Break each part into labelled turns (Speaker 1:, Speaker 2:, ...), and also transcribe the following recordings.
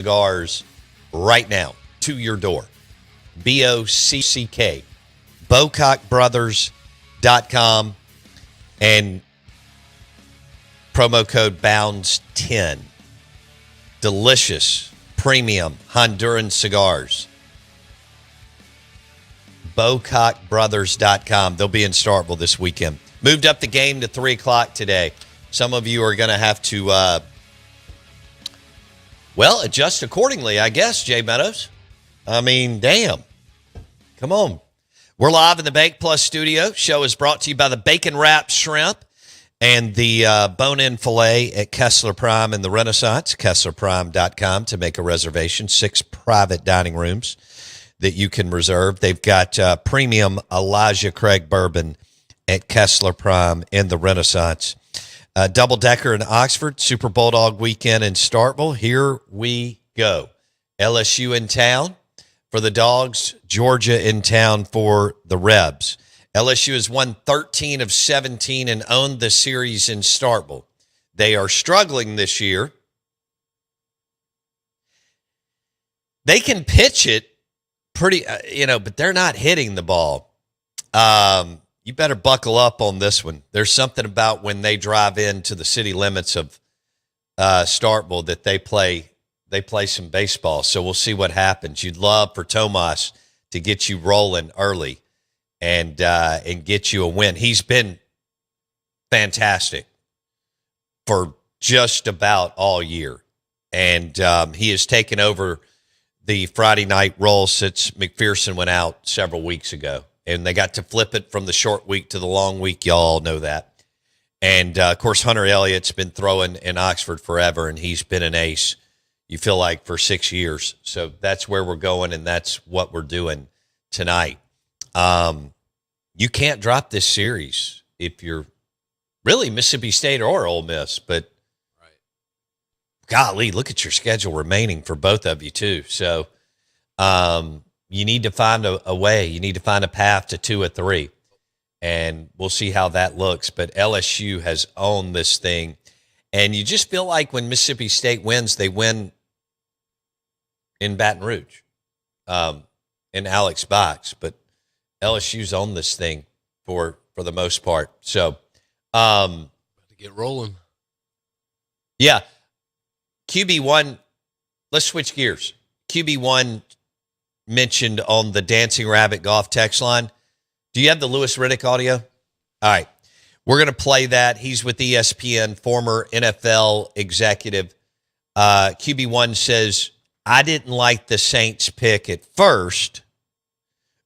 Speaker 1: cigars right now to your door. BOCCK. BocockBrothers.com and promo code BOUNDS10. Delicious, premium Honduran cigars. BocockBrothers.com. They'll be in Starkville this weekend. Moved up the game to 3 o'clock today. Some of you are going to have to, adjust accordingly, I guess, Jay Meadows. I mean, damn. Come on. We're live in the Bake Plus studio. Show is brought to you by the Bacon Wrap Shrimp and the bone-in filet at Kessler Prime in the Renaissance. KesslerPrime.com to make a reservation. 6 private dining rooms that you can reserve. They've got premium Elijah Craig bourbon at Kessler Prime in the Renaissance. Double Decker in Oxford, Super Bulldog weekend in Starkville. Here we go. LSU in town for the Dogs, Georgia in town for the Rebs. LSU has won 13 of 17 and owned the series in Starkville. They are struggling this year. They can pitch it pretty, but they're not hitting the ball. You better buckle up on this one. There's something about when they drive into the city limits of Starkville that they play some baseball. So we'll see what happens. You'd love for Tomas to get you rolling early and get you a win. He's been fantastic for just about all year. And he has taken over the Friday night role since McPherson went out several weeks ago. And they got to flip it from the short week to the long week. Y'all all know that. And, of course, Hunter Elliott's been throwing in Oxford forever, and he's been an ace, you feel like, for 6 years. So that's where we're going, and that's what we're doing tonight. You can't drop this series if you're really Mississippi State or Ole Miss. But, right. Golly, look at your schedule remaining for both of you, too. So, you need to find a way. You need to find a path to 2 or 3, and we'll see how that looks. But LSU has owned this thing, and you just feel like when Mississippi State wins, they win in Baton Rouge, in Alex Box. But LSU's owned this thing for the most part. So,
Speaker 2: to get rolling.
Speaker 1: Yeah, QB1. Let's switch gears. QB1. Mentioned on the Dancing Rabbit golf text line. Do you have the Louis Riddick audio? All right. We're going to play that. He's with ESPN, former NFL executive. QB1 says, I didn't like the Saints pick at first,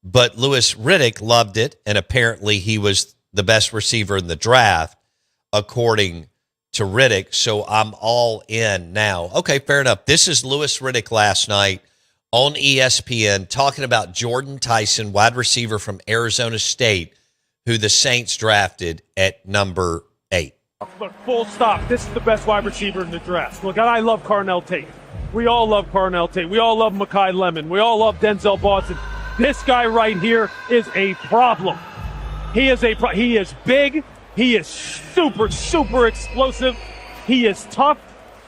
Speaker 1: but Louis Riddick loved it, and apparently he was the best receiver in the draft, according to Riddick, so I'm all in now. Okay, fair enough. This is Louis Riddick last night on ESPN, talking about Jordan Tyson, wide receiver from Arizona State, who the Saints drafted at number 8.
Speaker 3: But full stop. This is the best wide receiver in the draft. Look, I love Carnell Tate. We all love Carnell Tate. We all love Mekhi Lemon. We all love Denzel Boston. This guy right here is a problem. He is big. He is super, super explosive. He is tough.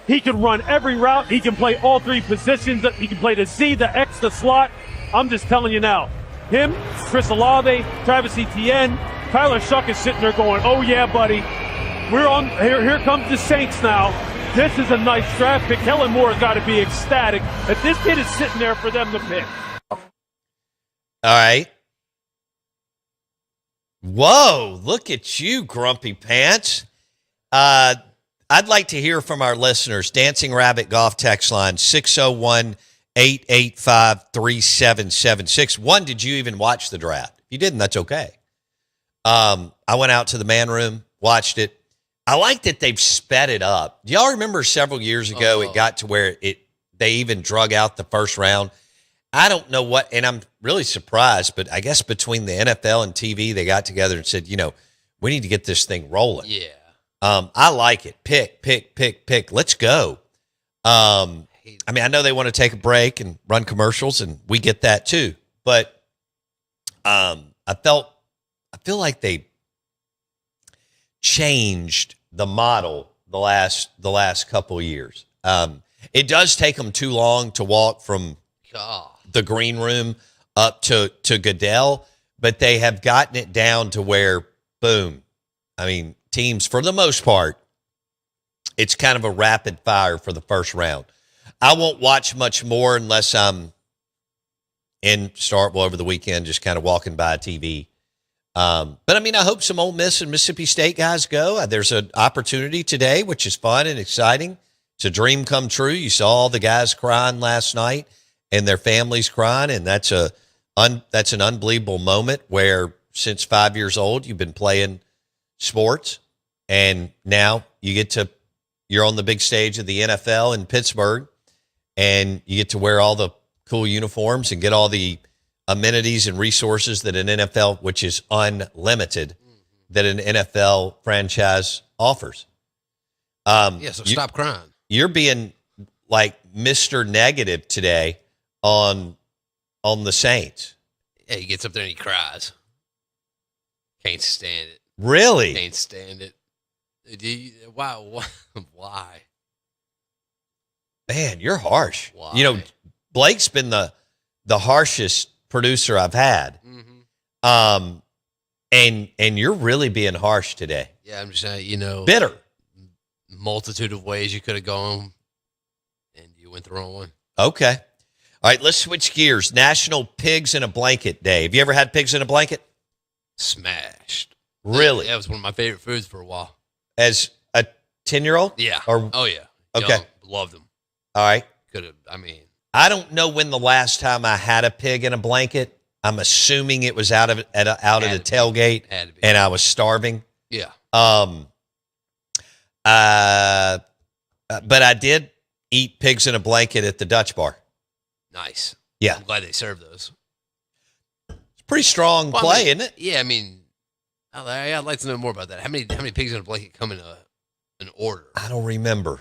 Speaker 3: He can run every route. He can play all 3 positions. He can play the Z, the X, the slot. I'm just telling you now. Him, Chris Olave, Travis Etienne, Tyler Shuck is sitting there going, oh, yeah, buddy. We're on. Here comes the Saints now. This is a nice draft pick. Kellen Moore has got to be ecstatic that this kid is sitting there for them to pick.
Speaker 1: All right. Whoa, look at you, Grumpy Pants. I'd like to hear from our listeners. Dancing Rabbit Golf text line, 601-885-3776. One, did you even watch the draft? If you didn't, that's okay. I went out to the man room, watched it. I like that they've sped it up. Do y'all remember several years ago it got to where they even drug out the first round? I don't know what, and I'm really surprised, but I guess between the NFL and TV, they got together and said, we need to get this thing rolling.
Speaker 2: Yeah.
Speaker 1: I like it. Pick. Let's go. I know they want to take a break and run commercials, and we get that too. But I feel like they changed the model the last couple of years. It does take them too long to walk from
Speaker 2: God.
Speaker 1: the green room up to Goodell, but they have gotten it down to where, boom. I mean, teams, for the most part, it's kind of a rapid fire for the first round. I won't watch much more unless I'm in Starkville over the weekend, just kind of walking by a TV. But, I mean, I hope some Ole Miss and Mississippi State guys go. There's an opportunity today, which is fun and exciting. It's a dream come true. You saw all the guys crying last night and their families crying, and that's an unbelievable moment where since 5 years old you've been playing sports, and now you're on the big stage of the NFL in Pittsburgh, and you get to wear all the cool uniforms and get all the amenities and resources that an NFL, which is unlimited, that an NFL franchise offers.
Speaker 2: So stop crying.
Speaker 1: You're being like Mr. Negative today on the Saints.
Speaker 2: Yeah, he gets up there and he cries. Can't stand it.
Speaker 1: Really?
Speaker 2: Can't stand it. Wow. Why?
Speaker 1: Man, you're harsh.
Speaker 2: Why?
Speaker 1: You know, Blake's been the harshest producer I've had.
Speaker 2: Mm-hmm.
Speaker 1: And you're really being harsh today.
Speaker 2: Yeah, I'm just saying,
Speaker 1: Bitter.
Speaker 2: multitude of ways you could have gone, and you went the wrong one.
Speaker 1: Okay. All right, let's switch gears. National Pigs in a Blanket Day. Have you ever had pigs in a blanket?
Speaker 2: Smashed.
Speaker 1: Really?
Speaker 2: That was one of my favorite foods for a while.
Speaker 1: As a 10-year-old?
Speaker 2: Yeah.
Speaker 1: Or,
Speaker 2: oh, yeah.
Speaker 1: Okay.
Speaker 2: Young, loved them.
Speaker 1: all right.
Speaker 2: Could have,
Speaker 1: I don't know when the last time I had a pig in a blanket. I'm assuming it was out of the tailgate, and I was starving.
Speaker 2: Yeah.
Speaker 1: But I did eat pigs in a blanket at the Dutch Bar.
Speaker 2: Nice.
Speaker 1: Yeah.
Speaker 2: I'm glad they serve those.
Speaker 1: It's pretty strong play, isn't it?
Speaker 2: Yeah, I'd like to know more about that. How many pigs in a blanket come in an order?
Speaker 1: I don't remember.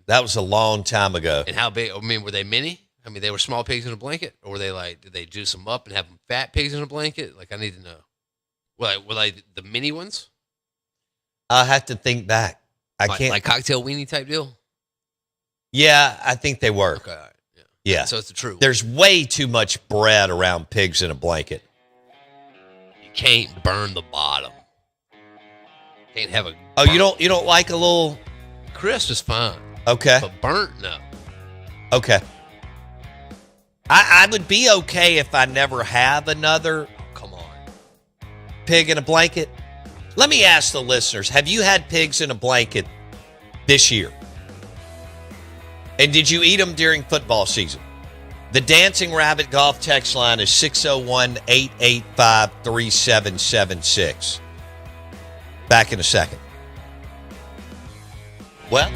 Speaker 2: That
Speaker 1: was a long time ago.
Speaker 2: And how big? Were they many? They were small pigs in a blanket, or were they did they juice them up and have them fat pigs in a blanket? I need to know. Were they the mini ones?
Speaker 1: I'll have to think back. I can't.
Speaker 2: Like cocktail weenie type deal?
Speaker 1: Yeah, I think they were.
Speaker 2: Okay. All right.
Speaker 1: Yeah.
Speaker 2: So it's the true one.
Speaker 1: There's way too much bread around pigs in a blanket.
Speaker 2: You can't burn the bottom. Can't have a.
Speaker 1: Oh, you don't like a little
Speaker 2: crisp is fine.
Speaker 1: Okay.
Speaker 2: But burnt, no.
Speaker 1: Okay. I would be okay if I never have another
Speaker 2: Come on.
Speaker 1: pig in a blanket. Let me ask the listeners, have you had pigs in a blanket this year? And did you eat them during football season? The Dancing Rabbit Golf text line is 601-885-3776. Back in a second. Well...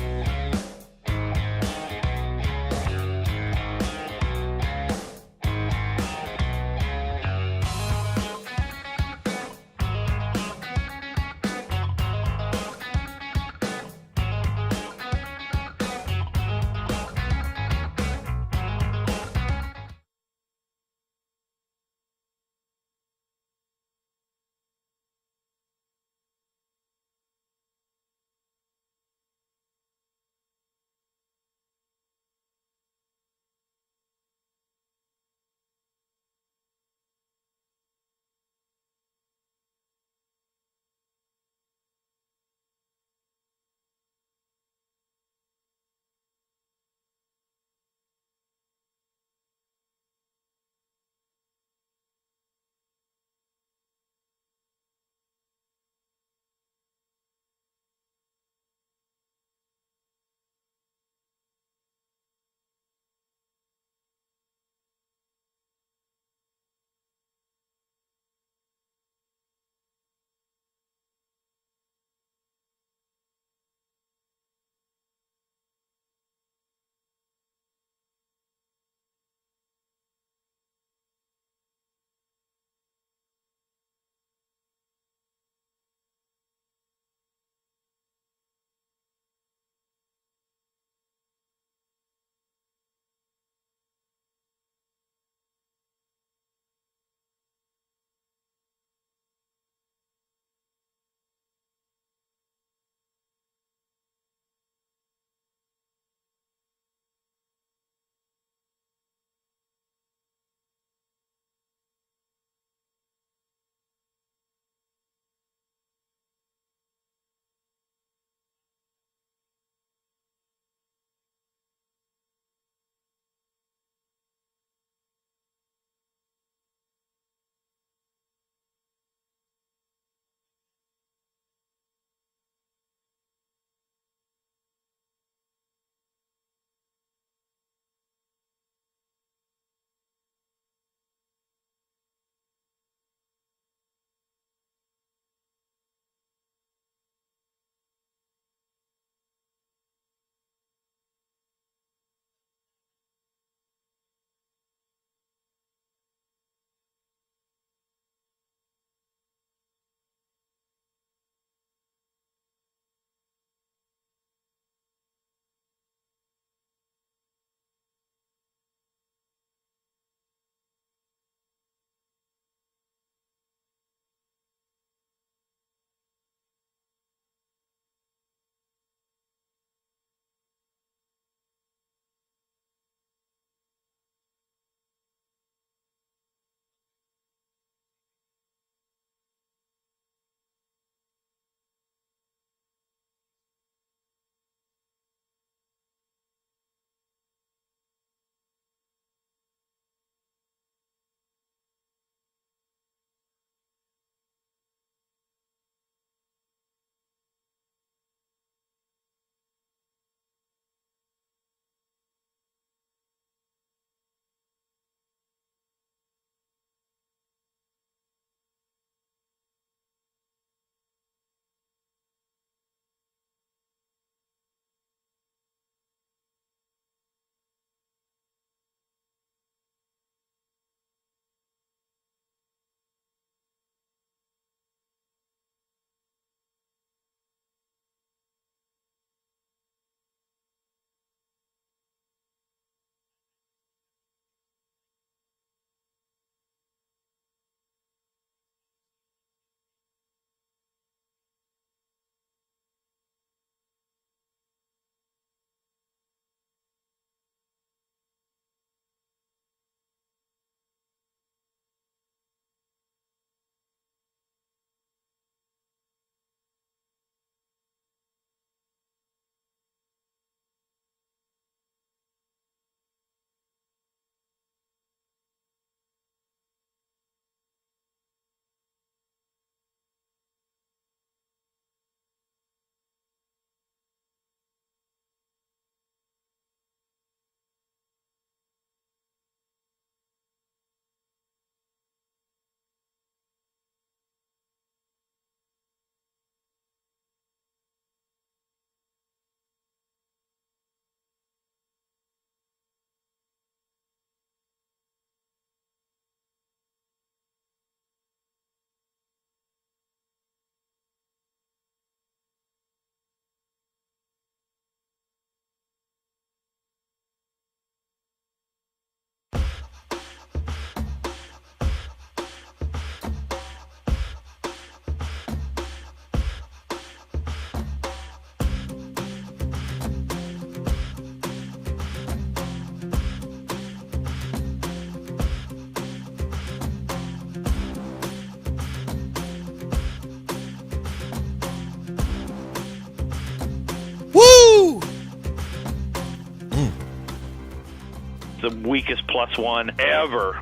Speaker 4: weakest +1 ever.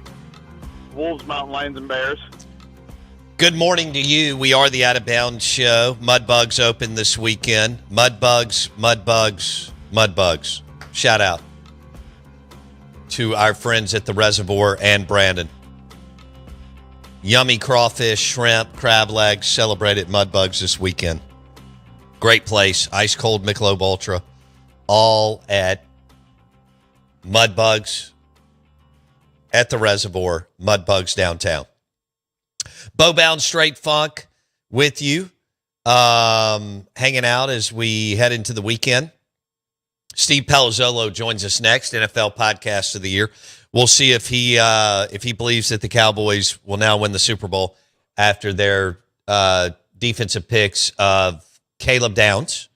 Speaker 4: Wolves, Mountain Lions, and Bears.
Speaker 1: Good morning to you. We are the Out of Bounds Show. Mudbugs open this weekend. Mudbugs. Shout out to our friends at the Reservoir and Brandon. Yummy crawfish, shrimp, crab legs celebrated Mudbugs this weekend. Great place. Ice cold Michelob Ultra. All at Mudbugs at the Reservoir. Mudbugs downtown. Bowbound Straight Funk with you, hanging out as we head into the weekend. Steve Palazzolo joins us next, NFL Podcast of the Year. We'll see if he believes that the Cowboys will now win the Super Bowl after their defensive picks of Caleb Downs,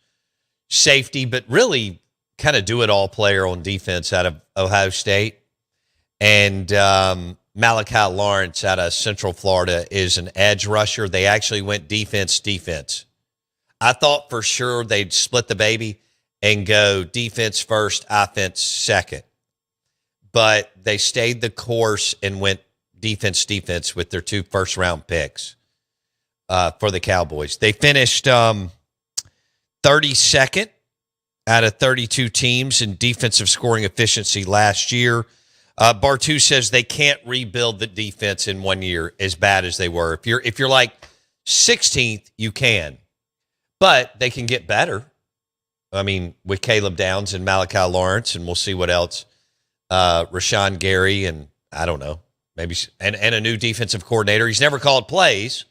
Speaker 1: safety, but really kind of do-it-all player on defense out of Ohio State, and Malachi Lawrence out of Central Florida is an edge rusher. They actually went defense. I thought for sure they'd split the baby and go defense first, offense second. But they stayed the course and went defense with their 2 first-round picks for the Cowboys. They finished 32nd out of 32 teams in defensive scoring efficiency last year. Bartu says they can't rebuild the defense in 1 year as bad as they were. If you're like 16th, you can, but they can get better. I mean, with Caleb Downs and Malachi Lawrence, and we'll see what else. Rashawn Gary, and I don't know, maybe and a new defensive coordinator. He's never called plays.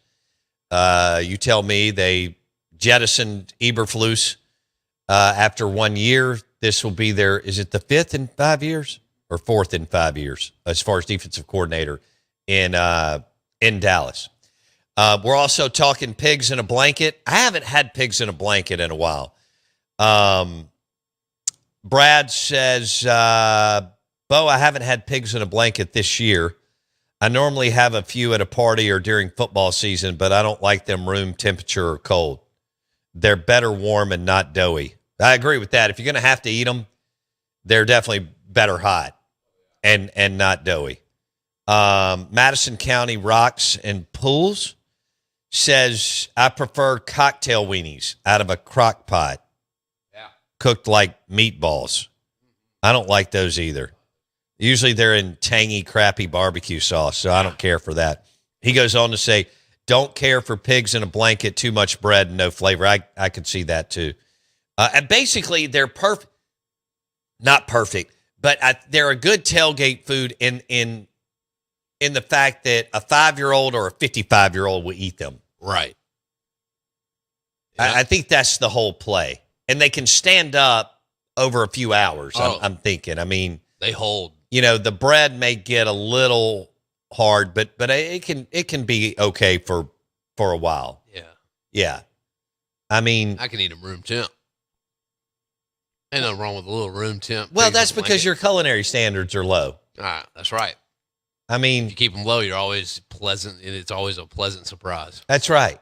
Speaker 1: You tell me. They jettisoned Eberflus after 1 year. This will be is it the 5th in 5 years? Or 4th in 5 years as far as defensive coordinator in Dallas. We're also talking pigs in a blanket. I haven't had pigs in a blanket in a while. Brad says, Bo, I haven't had pigs in a blanket this year. I normally have a few at a party or during football season, but I don't like them room temperature or cold. They're better warm and not doughy. I agree with that. If you're going to have to eat them, they're definitely better hot and not doughy. Madison County Rocks and Pools says, I prefer cocktail weenies out of a crock pot. Yeah. Cooked like meatballs. I don't like those either. Usually they're in tangy, crappy barbecue sauce, so I don't care for that. He goes on to say, don't care for pigs in a blanket, too much bread and no flavor. I could see that too. And basically they're perfect. Not perfect. But they're a good tailgate food in the fact that a 5-year-old or a 55-year-old will eat them.
Speaker 2: Right. Yeah.
Speaker 1: I think that's the whole play. And they can stand up over a few hours, I'm thinking. I mean,
Speaker 2: they hold.
Speaker 1: You know, the bread may get a little hard, but it can be okay for a while.
Speaker 2: Yeah.
Speaker 1: Yeah. I mean,
Speaker 2: I can eat them room temp. Ain't nothing wrong with a little room temp.
Speaker 1: Well, that's because your culinary standards are low.
Speaker 2: That's right.
Speaker 1: I mean,
Speaker 2: if you keep them low, you're always pleasant, and it's always a pleasant surprise.
Speaker 1: That's right.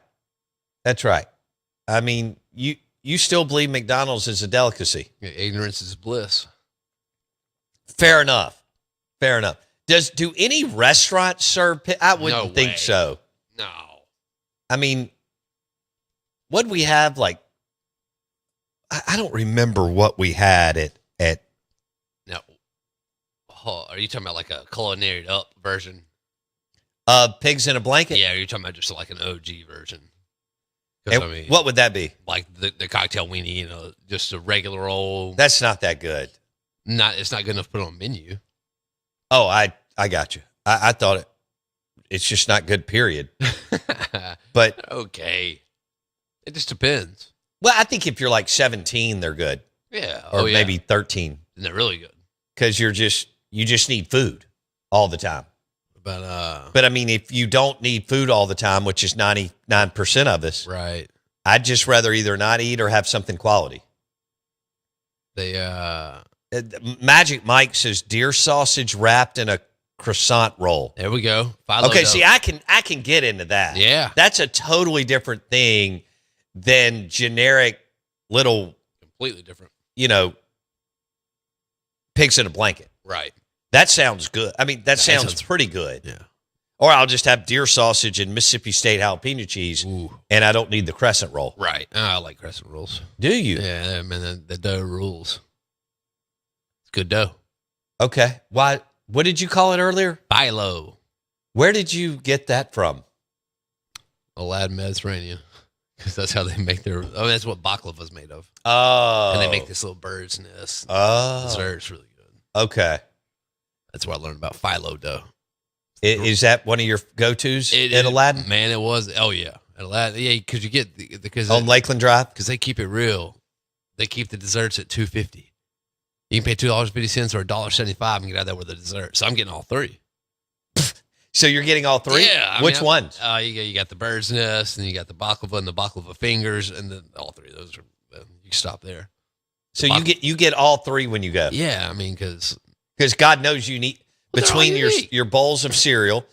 Speaker 1: I mean, you still believe McDonald's is a delicacy.
Speaker 2: Yeah, ignorance is bliss.
Speaker 1: Fair enough. Do any restaurants serve? I wouldn't think so.
Speaker 2: No.
Speaker 1: I mean, what'd we have like? I don't remember what we had at.
Speaker 2: No. Oh, are you talking about like a culinary up version?
Speaker 1: Pigs in a blanket?
Speaker 2: Yeah, you're talking about just like an OG version.
Speaker 1: I mean, what would that be?
Speaker 2: Like the cocktail weenie, just a regular old.
Speaker 1: That's not that good.
Speaker 2: It's not good enough to put on a menu.
Speaker 1: Oh, I got you. I thought it's just not good, period. But
Speaker 2: okay. It just depends.
Speaker 1: Well, I think if you're like 17, they're good.
Speaker 2: Yeah.
Speaker 1: Or maybe 13.
Speaker 2: And they're really good.
Speaker 1: Because you just need food all the time.
Speaker 2: But
Speaker 1: I mean, if you don't need food all the time, which is 99% of us,
Speaker 2: right?
Speaker 1: I'd just rather either not eat or have something quality. Magic Mike says deer sausage wrapped in a croissant roll.
Speaker 2: There we go.
Speaker 1: Okay, see, I can get into that.
Speaker 2: Yeah,
Speaker 1: that's a totally different thing than generic little,
Speaker 2: completely different.
Speaker 1: Pigs in a blanket.
Speaker 2: Right.
Speaker 1: That sounds good. I mean, that sounds pretty good.
Speaker 2: Yeah.
Speaker 1: Or I'll just have deer sausage and Mississippi State jalapeno cheese, and I don't need the crescent roll.
Speaker 2: Right. I like crescent rolls.
Speaker 1: Do you?
Speaker 2: Yeah, man, the dough rules. It's good dough.
Speaker 1: Okay. Why? What did you call it earlier?
Speaker 2: Philo.
Speaker 1: Where did you get that from?
Speaker 2: Aladdin Mediterranean. Because that's how they make their... Oh, that's what baklava's made of.
Speaker 1: Oh.
Speaker 2: And they make this little bird's nest.
Speaker 1: Oh.
Speaker 2: Dessert's really good.
Speaker 1: Okay.
Speaker 2: That's where I learned about phyllo dough.
Speaker 1: Is that one of your go-tos at Aladdin?
Speaker 2: Man, it was. Oh, yeah. At Aladdin. Yeah, because you get... because
Speaker 1: on Lakeland Drive?
Speaker 2: Because they keep it real. They keep the desserts at $2.50. You can pay $2.50 or $1.75 and get out there with a dessert. So I'm getting all three.
Speaker 1: So you're getting all three?
Speaker 2: Yeah.
Speaker 1: Which ones?
Speaker 2: You got the bird's nest, and you got the baklava and the baklava fingers, and then all three of those are... You stop there.
Speaker 1: So you get all three when you go?
Speaker 2: Yeah, I mean, because
Speaker 1: God knows you need... Between
Speaker 2: unique.
Speaker 1: your bowls of cereal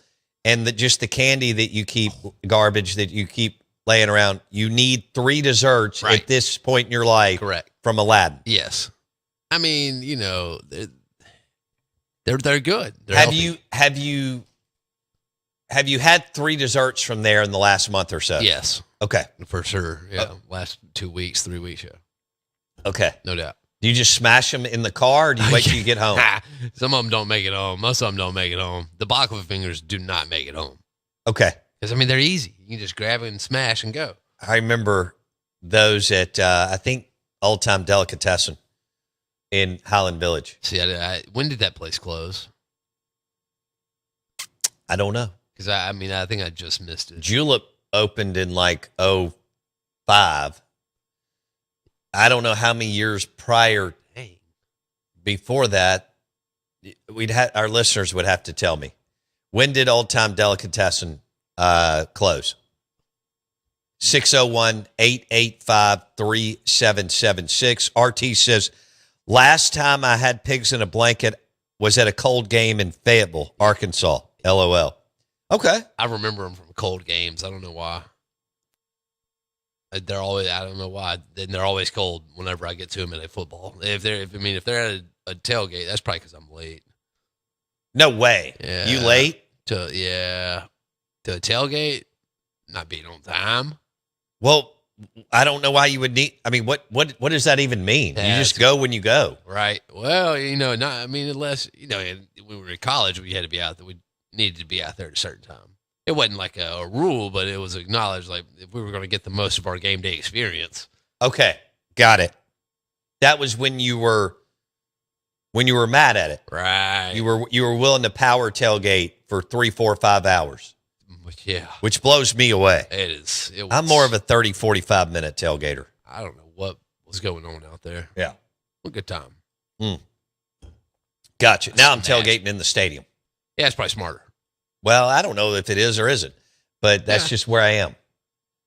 Speaker 1: and just the candy that you keep, garbage that you keep laying around, you need three desserts at this point in your life.
Speaker 2: Correct.
Speaker 1: From Aladdin.
Speaker 2: Yes. I mean, they're good. They're
Speaker 1: have
Speaker 2: healthy.
Speaker 1: you had three desserts from there in the last month or so?
Speaker 2: Yes.
Speaker 1: Okay.
Speaker 2: For sure. Yeah. Last 2 weeks, 3 weeks, yeah.
Speaker 1: Okay.
Speaker 2: No doubt.
Speaker 1: Do you just smash them in the car, or do you wait till you get home?
Speaker 2: Some of them don't make it home. Most of them don't make it home. The baklava fingers do not make it home.
Speaker 1: Okay.
Speaker 2: Because, I mean, they're easy. You can just grab it and smash and go.
Speaker 1: I remember those at, I think, Old Time Delicatessen in Highland Village.
Speaker 2: See, when did that place close?
Speaker 1: I don't know.
Speaker 2: Because, I think I just missed it.
Speaker 1: Julep opened in like 05. I don't know how many years prior. Before that, our listeners would have to tell me. When did Old Time Delicatessen close? 601-885-3776. RT says, last time I had pigs in a blanket was at a cold game in Fayetteville, Arkansas. LOL. Okay.
Speaker 2: I remember them from cold games. I don't know why. They're always, I don't know why. They're always cold whenever I get to them at a football. If they're at a tailgate, that's probably because I'm late.
Speaker 1: No way.
Speaker 2: Yeah.
Speaker 1: You late?
Speaker 2: To a tailgate, not being on time.
Speaker 1: Well, I don't know why you would need. I mean, what does that even mean?
Speaker 2: Yeah,
Speaker 1: you just go when you go,
Speaker 2: right? Well, unless when we were in college, we had to be out there. We needed to be out there at a certain time. It wasn't like a rule, but it was acknowledged. Like if we were going to get the most of our game day experience.
Speaker 1: Okay, got it. That was when you were mad at it,
Speaker 2: right?
Speaker 1: You were willing to power tailgate for 3, 4, 5 hours.
Speaker 2: Yeah,
Speaker 1: which blows me away. I'm more of a 30, 45 minute tailgater.
Speaker 2: I don't know what was going on out there.
Speaker 1: Yeah,
Speaker 2: what a good time.
Speaker 1: Gotcha. Now I'm tailgating in the stadium.
Speaker 2: Yeah, it's probably smarter.
Speaker 1: Well, I don't know if it is or isn't, but that's just where I am.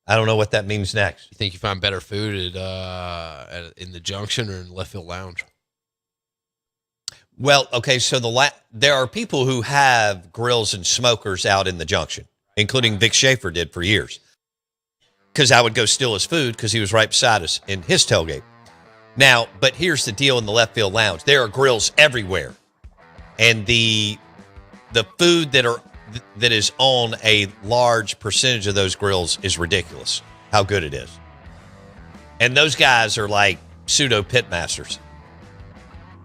Speaker 1: I don't know what that means next.
Speaker 2: You think you find better food in the Junction or in Left Field Lounge?
Speaker 1: Well, okay, so there are people who have grills and smokers out in the Junction, including Vic Schaefer did for years, because I would go steal his food because he was right beside us in his tailgate. Now, but here's the deal in the Left Field Lounge. There are grills everywhere, and the food that is on a large percentage of those grills is ridiculous how good it is. And those guys are like pseudo pitmasters.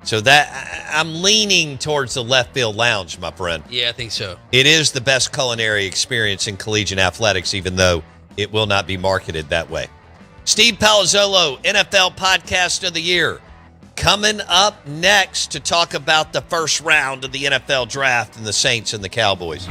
Speaker 1: So that I'm leaning towards the Left Field Lounge, my friend.
Speaker 2: Yeah, I think so.
Speaker 1: It is the best culinary experience in collegiate athletics, even though it will not be marketed that way. Steve Palazzolo, NFL Podcast of the Year. Coming up next to talk about the first round of the NFL Draft and the Saints and the Cowboys.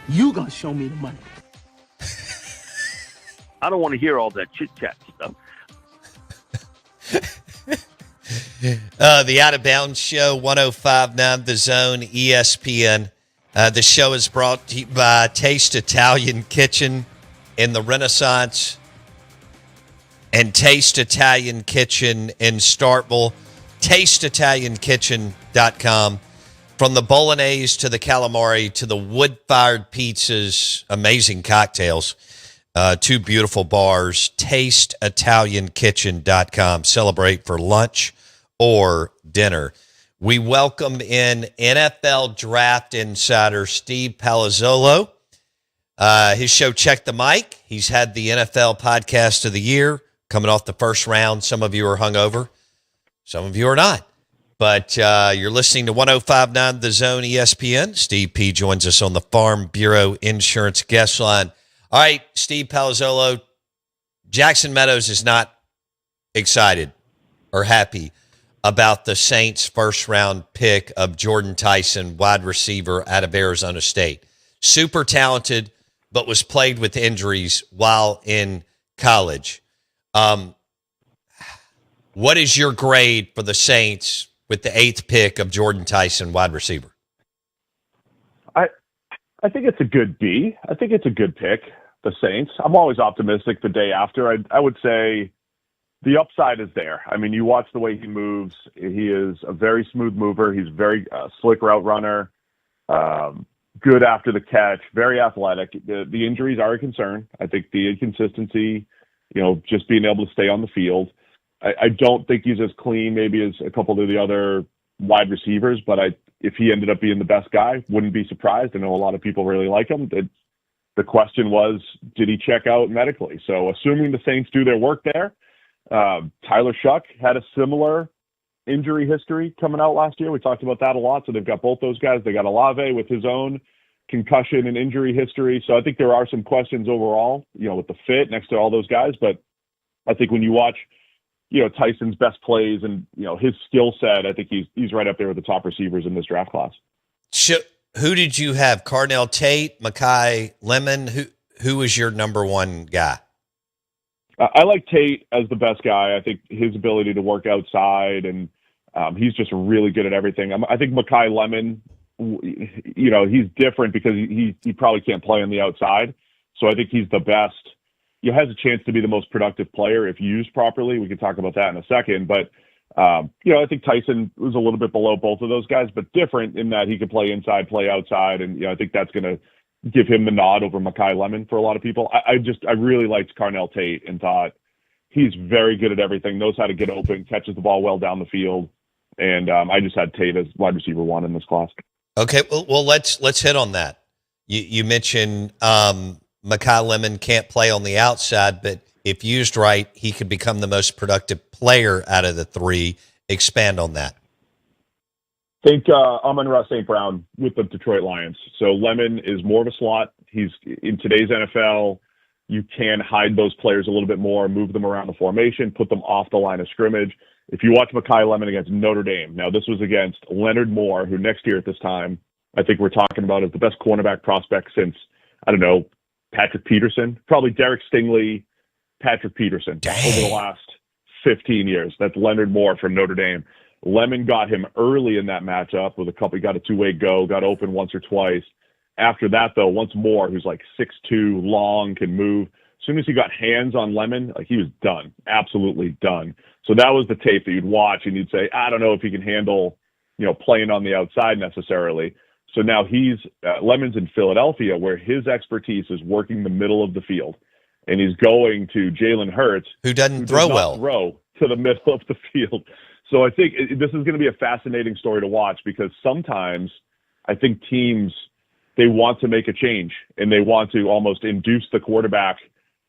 Speaker 5: You gonna show me the money.
Speaker 4: I don't want to hear all that chit-chat stuff.
Speaker 1: The Out of Bounds Show, 105.9 The Zone, ESPN. The show is brought to you by Taste Italian Kitchen in the Renaissance and Taste Italian Kitchen in Starkville. TasteItalianKitchen.com. From the bolognese to the calamari to the wood-fired pizzas, amazing cocktails, two beautiful bars, TasteItalianKitchen.com. Celebrate for lunch or dinner. We welcome in NFL Draft Insider Steve Palazzolo. His show, Check the Mic. He's had the NFL Podcast of the Year coming off the first round. Some of you are hungover. Some of you are not. But you're listening to 105.9 The Zone ESPN. Steve P. joins us on the Farm Bureau Insurance guest line. All right, Steve Palazzolo, Jackson Meadows is not excited or happy about the Saints' first-round pick of Jordan Tyson, wide receiver out of Arizona State. Super talented, but was plagued with injuries while in college. What is your grade for the Saints with the 8th pick of Jordan Tyson, wide receiver?
Speaker 6: I think it's a good B. I think it's a good pick, the Saints. I'm always optimistic the day after. I would say the upside is there. I mean, you watch the way he moves. He is a very smooth mover. He's very slick route runner, good after the catch, very athletic. The injuries are a concern. I think the inconsistency, just being able to stay on the field. I don't think he's as clean maybe as a couple of the other wide receivers, but if he ended up being the best guy, wouldn't be surprised. I know a lot of people really like him. The question was, did he check out medically? So assuming the Saints do their work there, Tyler Shuck had a similar injury history coming out last year. We talked about that a lot. So they've got both those guys. They got Olave with his own concussion and injury history. So I think there are some questions overall, with the fit next to all those guys. But I think when you watch, Tyson's best plays and, his skill set, I think he's right up there with the top receivers in this draft class.
Speaker 1: Who did you have? Carnell Tate, Mekhi Lemon? Who was your number one guy?
Speaker 6: I like Tate as the best guy. I think his ability to work outside and he's just really good at everything. I think Mekhi Lemon, he's different because he probably can't play on the outside. So I think he's the best. He has a chance to be the most productive player if used properly. We can talk about that in a second. But, I think Tyson was a little bit below both of those guys, but different in that he could play inside, play outside. And, I think that's going to give him the nod over Mekhi Lemon for a lot of people. I really liked Carnell Tate and thought he's very good at everything, knows how to get open, catches the ball well down the field. And I just had Tate as wide receiver 1 in this class.
Speaker 1: Okay. Well, let's hit on that. You mentioned, Mekhi Lemon can't play on the outside, but if used right, he could become the most productive player out of the 3. Expand on that.
Speaker 6: I think Amon-Ra St. Brown with the Detroit Lions. So Lemon is more of a slot. He's in today's NFL. You can hide those players a little bit more, move them around the formation, put them off the line of scrimmage. If you watch Mekhi Lemon against Notre Dame, now this was against Leonard Moore, who next year at this time, I think we're talking about as the best cornerback prospect since, Patrick Peterson, probably Derek Stingley, Patrick Peterson over the last 15 years. That's Leonard Moore from Notre Dame. Lemon got him early in that matchup with he got a 2-way go, got open once or twice. After that, though, once more, who's like 6'2", long, can move. As soon as he got hands on Lemon, he was done, absolutely done. So that was the tape that you'd watch and you'd say, I don't know if he can handle, playing on the outside necessarily. So now Lemon's in Philadelphia, where his expertise is working the middle of the field, and he's going to Jalen Hurts,
Speaker 1: who doesn't throw well,
Speaker 6: throw to the middle of the field. So I think this is going to be a fascinating story to watch because sometimes I think teams, they want to make a change and they want to almost induce the quarterback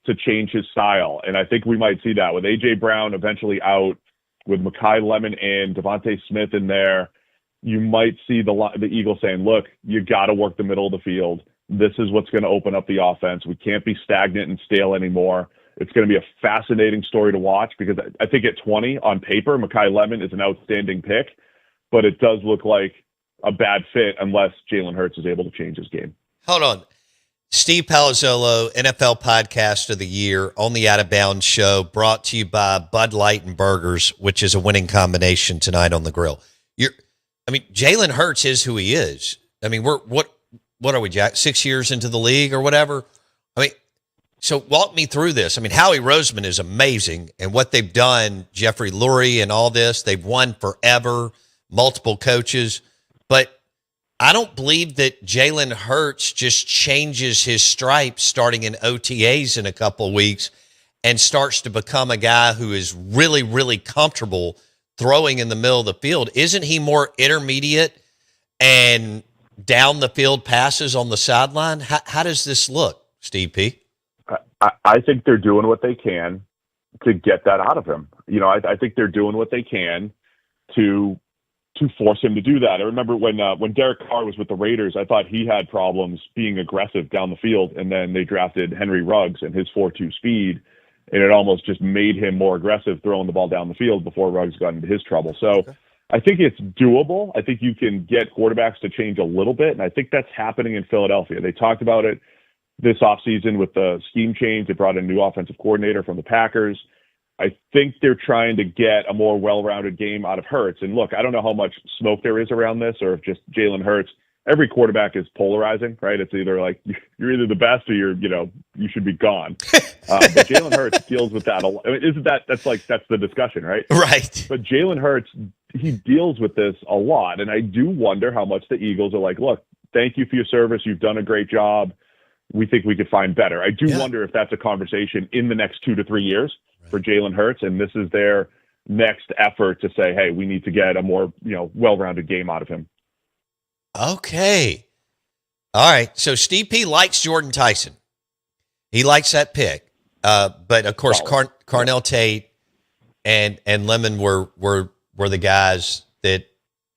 Speaker 6: to change his style. And I think we might see that with A.J. Brown eventually out, with Mekhi Lemon and Devontae Smith in there. You might see the Eagles saying, look, you got to work the middle of the field. This is what's going to open up the offense. We can't be stagnant and stale anymore. It's going to be a fascinating story to watch because I think at 20 on paper, Mekhi Lemon is an outstanding pick, but it does look like a bad fit unless Jalen Hurts is able to change his game.
Speaker 1: Hold on. Steve Palazzolo, NFL Podcast of the Year on the Out of Bounds Show, brought to you by Bud Light and Burgers, which is a winning combination tonight on the grill. Jalen Hurts is who he is. I mean, what are we, Jack? 6 years into the league or whatever? I mean, so walk me through this. I mean, Howie Roseman is amazing, and what they've done, Jeffrey Lurie and all this, they've won forever, multiple coaches, but I don't believe that Jalen Hurts just changes his stripes starting in OTAs in a couple of weeks and starts to become a guy who is really, really comfortable throwing in the middle of the field. Isn't he more intermediate and down the field passes on the sideline? How does this look, Steve P?
Speaker 6: I think they're doing what they can to get that out of him. I think they're doing what they can to force him to do that. I remember when Derek Carr was with the Raiders, I thought he had problems being aggressive down the field, and then they drafted Henry Ruggs and his 4.2 speed, and it almost just made him more aggressive throwing the ball down the field before Ruggs got into his trouble. So I think it's doable. I think you can get quarterbacks to change a little bit, and I think that's happening in Philadelphia. They talked about it this offseason with the scheme change. They brought in a new offensive coordinator from the Packers. I think they're trying to get a more well-rounded game out of Hurts. And look, I don't know how much smoke there is around this, or if just Jalen Hurts. Every quarterback is polarizing, right? It's either like you're either the best or you should be gone. But Jalen Hurts deals with that a lot. I mean, isn't that's the discussion, right?
Speaker 1: Right.
Speaker 6: But Jalen Hurts, he deals with this a lot, and I do wonder how much the Eagles are like, look, thank you for your service. You've done a great job. We think we could find better. I do wonder if that's a conversation in the next 2 to 3 years for Jalen Hurts, and this is their next effort to say, hey, we need to get a more well-rounded game out of him.
Speaker 1: Okay. All right. So Steve P likes Jordan Tyson. He likes that pick. But of course, Carnell Tate and Lemon were the guys that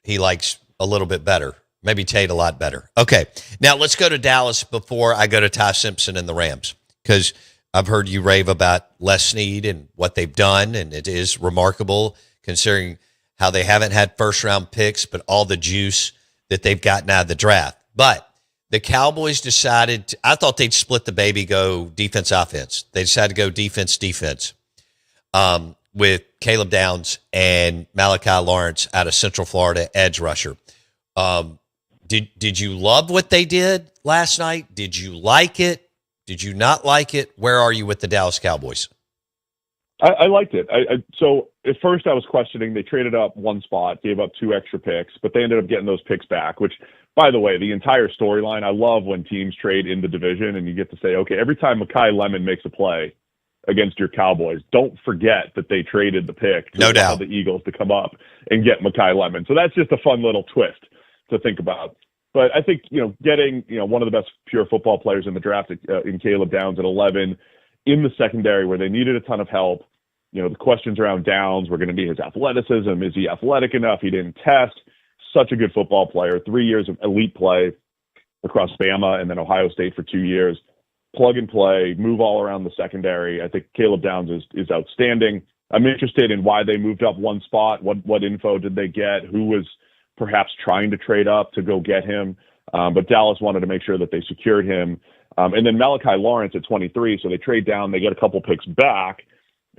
Speaker 1: he likes a little bit better. Maybe Tate a lot better. Okay. Now let's go to Dallas before I go to Ty Simpson and the Rams, because I've heard you rave about Les Snead and what they've done, and it is remarkable considering how they haven't had first-round picks, but all the juice that they've gotten out of the draft. But the Cowboys decided I thought they'd split the baby, go defense-offense. They decided to go defense-defense with Caleb Downs and Malachi Lawrence out of Central Florida, edge rusher. Did you love what they did last night? Did you like it? Did you not like it? Where are you with the Dallas Cowboys?
Speaker 6: I liked it. So at first I was questioning. They traded up one spot, gave up 2 extra picks, but they ended up getting those picks back, which, by the way, the entire storyline, I love when teams trade in the division and you get to say, okay, every time Mekhi Lemon makes a play against your Cowboys, don't forget that they traded the pick to allow the Eagles to come up and get Mekhi Lemon. So that's just a fun little twist to think about. But I think, getting, one of the best pure football players in the draft in Caleb Downs at 11 in the secondary where they needed a ton of help. The questions around Downs were going to be his athleticism. Is he athletic enough? He didn't test. Such a good football player. 3 years of elite play across Bama and then Ohio State for 2 years. Plug and play, move all around the secondary. I think Caleb Downs is outstanding. I'm interested in why they moved up one spot. What info did they get? Who was perhaps trying to trade up to go get him? But Dallas wanted to make sure that they secured him. And then Malachi Lawrence at 23. So they trade down, they get a couple picks back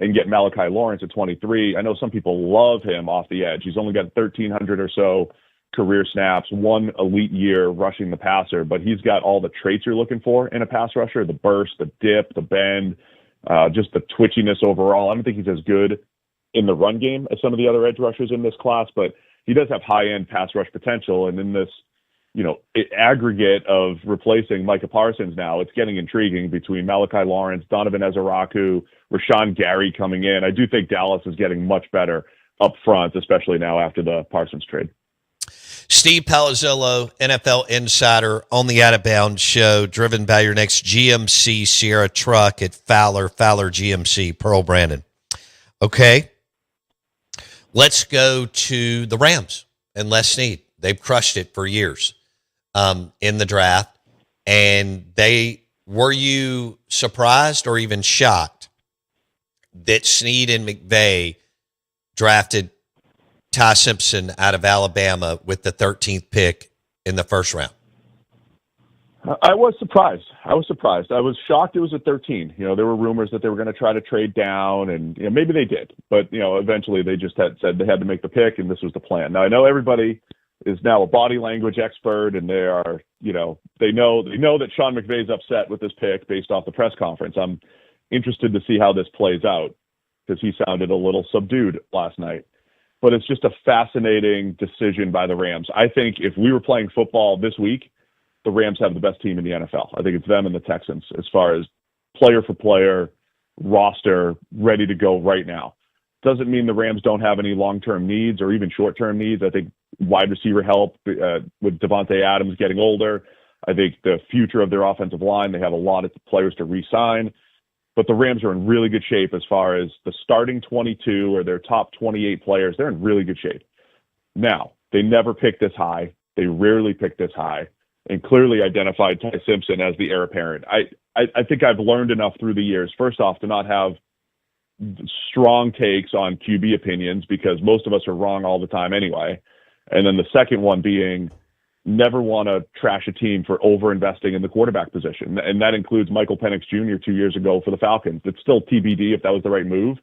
Speaker 6: and get Malachi Lawrence at 23. I know some people love him off the edge. He's only got 1,300 or so career snaps, 1 elite year rushing the passer, but he's got all the traits you're looking for in a pass rusher: the burst, the dip, the bend, just the twitchiness overall. I don't think he's as good in the run game as some of the other edge rushers in this class, but he does have high-end pass rush potential. And in this, aggregate of replacing Micah Parsons now, it's getting intriguing between Malachi Lawrence, Donovan Ezeraku, Rashawn Gary coming in. I do think Dallas is getting much better up front, especially now after the Parsons trade.
Speaker 1: Steve Palazzolo, NFL Insider on the Out of Bounds Show, driven by your next GMC Sierra truck at Fowler GMC, Pearl Brandon. Okay, let's go to the Rams and Les Snead. They've crushed it for years in the draft. And were you surprised or even shocked that Snead and McVay drafted Ty Simpson out of Alabama with the 13th pick in the first round?
Speaker 6: I was surprised. I was shocked it was at 13. There were rumors that they were going to try to trade down, and maybe they did. But eventually they just had said they had to make the pick, and this was the plan. Now I know everybody is now a body language expert, and they are, they know that Sean McVay's upset with this pick based off the press conference. I'm interested to see how this plays out because he sounded a little subdued last night. But it's just a fascinating decision by the Rams. I think if we were playing football this week, the Rams have the best team in the NFL. I think it's them and the Texans as far as player for player, roster, ready to go right now. Doesn't mean the Rams don't have any long-term needs or even short-term needs. I think wide receiver help with Devontae Adams getting older. I think the future of their offensive line, they have a lot of players to re-sign. But the Rams are in really good shape as far as the starting 22 or their top 28 players. They're in really good shape. Now, they never pick this high. They rarely pick this high, and clearly identified Ty Simpson as the heir apparent. I think I've learned enough through the years, first off, to not have strong takes on QB opinions because most of us are wrong all the time anyway. And then the second one being never want to trash a team for over-investing in the quarterback position. And that includes Michael Penix Jr. 2 years ago for the Falcons. It's still TBD if that was the right move.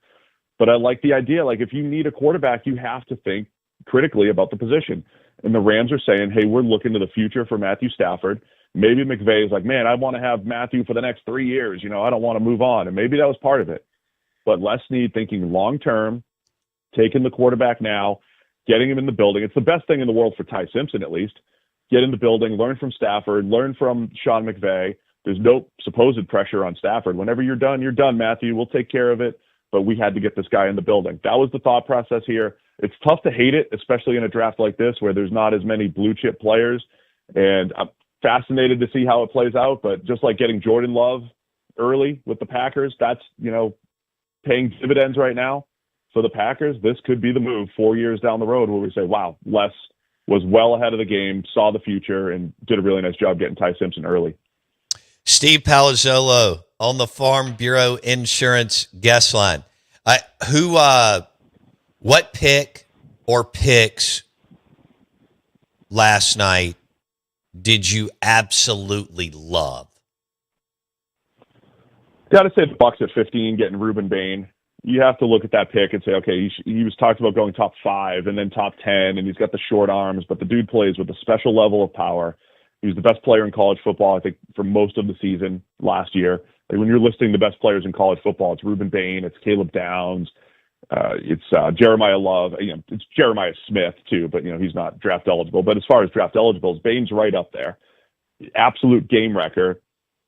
Speaker 6: But I like the idea. Like, if you need a quarterback, you have to think critically about the position. And the Rams are saying, hey, we're looking to the future for Matthew Stafford. Maybe McVay is like, man, I want to have Matthew for the next 3 years. I don't want to move on. And maybe that was part of it. But Les Snead thinking long-term, taking the quarterback now, getting him in the building. It's the best thing in the world for Ty Simpson, at least. Get in the building, learn from Stafford, learn from Sean McVay. There's no supposed pressure on Stafford. Whenever you're done, Matthew. We'll take care of it. But we had to get this guy in the building. That was the thought process here. It's tough to hate it, especially in a draft like this where there's not as many blue-chip players. And I'm fascinated to see how it plays out. But just like getting Jordan Love early with the Packers, that's, paying dividends right now for the Packers. This could be the move 4 years down the road where we say, wow, Les was well ahead of the game, saw the future, and did a really nice job getting Ty Simpson early.
Speaker 1: Steve Palazzolo on the Farm Bureau Insurance guest line. What pick or picks last night did you absolutely love?
Speaker 6: Got to say the Bucs at 15, getting Reuben Bain. You have to look at that pick and say, okay, he was talked about going top 5 and then top 10, and he's got the short arms, but the dude plays with a special level of power. He was the best player in college football, I think, for most of the season last year. Like, when you're listing the best players in college football, it's Reuben Bain, it's Caleb Downs, it's Jeremiah Love. It's Jeremiah Smith too, but he's not draft eligible. But as far as draft eligibles, Bain's right up there, absolute game wrecker.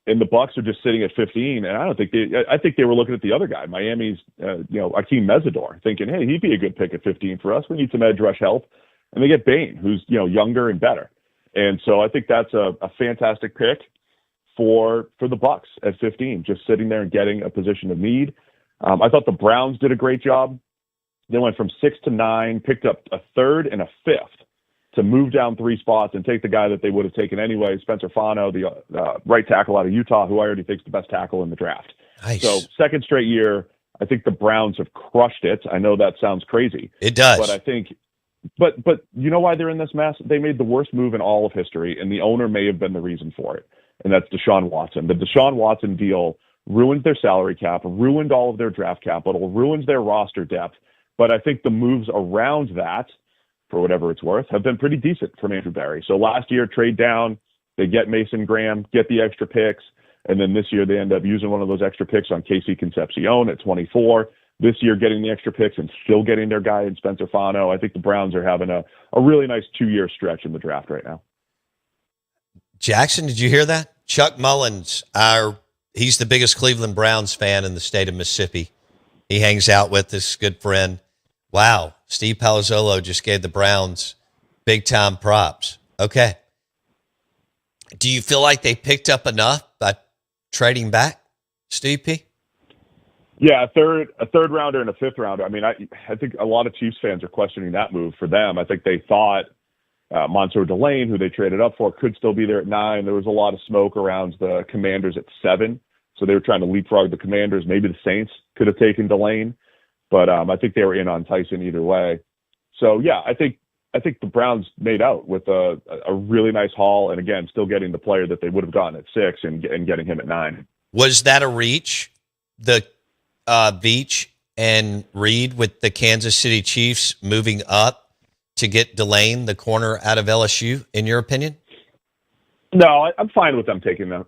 Speaker 6: And the Bucs are just sitting at 15, and I think they were looking at the other guy, Miami's, Akeem Mesidor, thinking, hey, he'd be a good pick at 15 for us. We need some edge rush help, and they get Bain, who's younger and better. And so I think that's a fantastic pick for the Bucs at 15, just sitting there and getting a position of need. I thought the Browns did a great job. They went from 6 to 9, picked up a 3rd and a 5th to move down 3 spots and take the guy that they would have taken anyway, Spencer Fano, the right tackle out of Utah, who I already think is the best tackle in the draft.
Speaker 1: Nice.
Speaker 6: So second straight year, I think the Browns have crushed it. I know that sounds crazy.
Speaker 1: It does.
Speaker 6: But I think but you know why they're in this mess? They made the worst move in all of history, and the owner may have been the reason for it, and that's Deshaun Watson. The Deshaun Watson deal ruined their salary cap, ruined all of their draft capital, ruins their roster depth. But I think the moves around that, for whatever it's worth, have been pretty decent from Andrew Berry. So last year, trade down, they get Mason Graham, get the extra picks, and then this year they end up using one of those extra picks on Casey Concepcion at 24. This year getting the extra picks and still getting their guy in Spencer Fano. I think the Browns are having a really nice 2-year stretch in the draft right now.
Speaker 1: Jackson, did you hear that? Chuck Mullins, he's the biggest Cleveland Browns fan in the state of Mississippi. He hangs out with this good friend. Wow, Steve Palazzolo just gave the Browns big-time props. Okay. Do you feel like they picked up enough by trading back, Steve P?
Speaker 6: Yeah, a third rounder and a 5th rounder. I mean, I think a lot of Chiefs fans are questioning that move for them. I think they thought Mansour Delane, who they traded up for, could still be there at 9. There was a lot of smoke around the Commanders at 7, so they were trying to leapfrog the Commanders. Maybe the Saints could have taken Delane, but I think they were in on Tyson either way. So, yeah, I think I think the Browns made out with a really nice haul, and again, still getting the player that they would have gotten at 6 and getting him at 9.
Speaker 1: Was that a reach? The Beach and Reed with the Kansas City Chiefs moving up to get Delane, the corner out of LSU, in your opinion?
Speaker 6: No, I'm fine with them taking them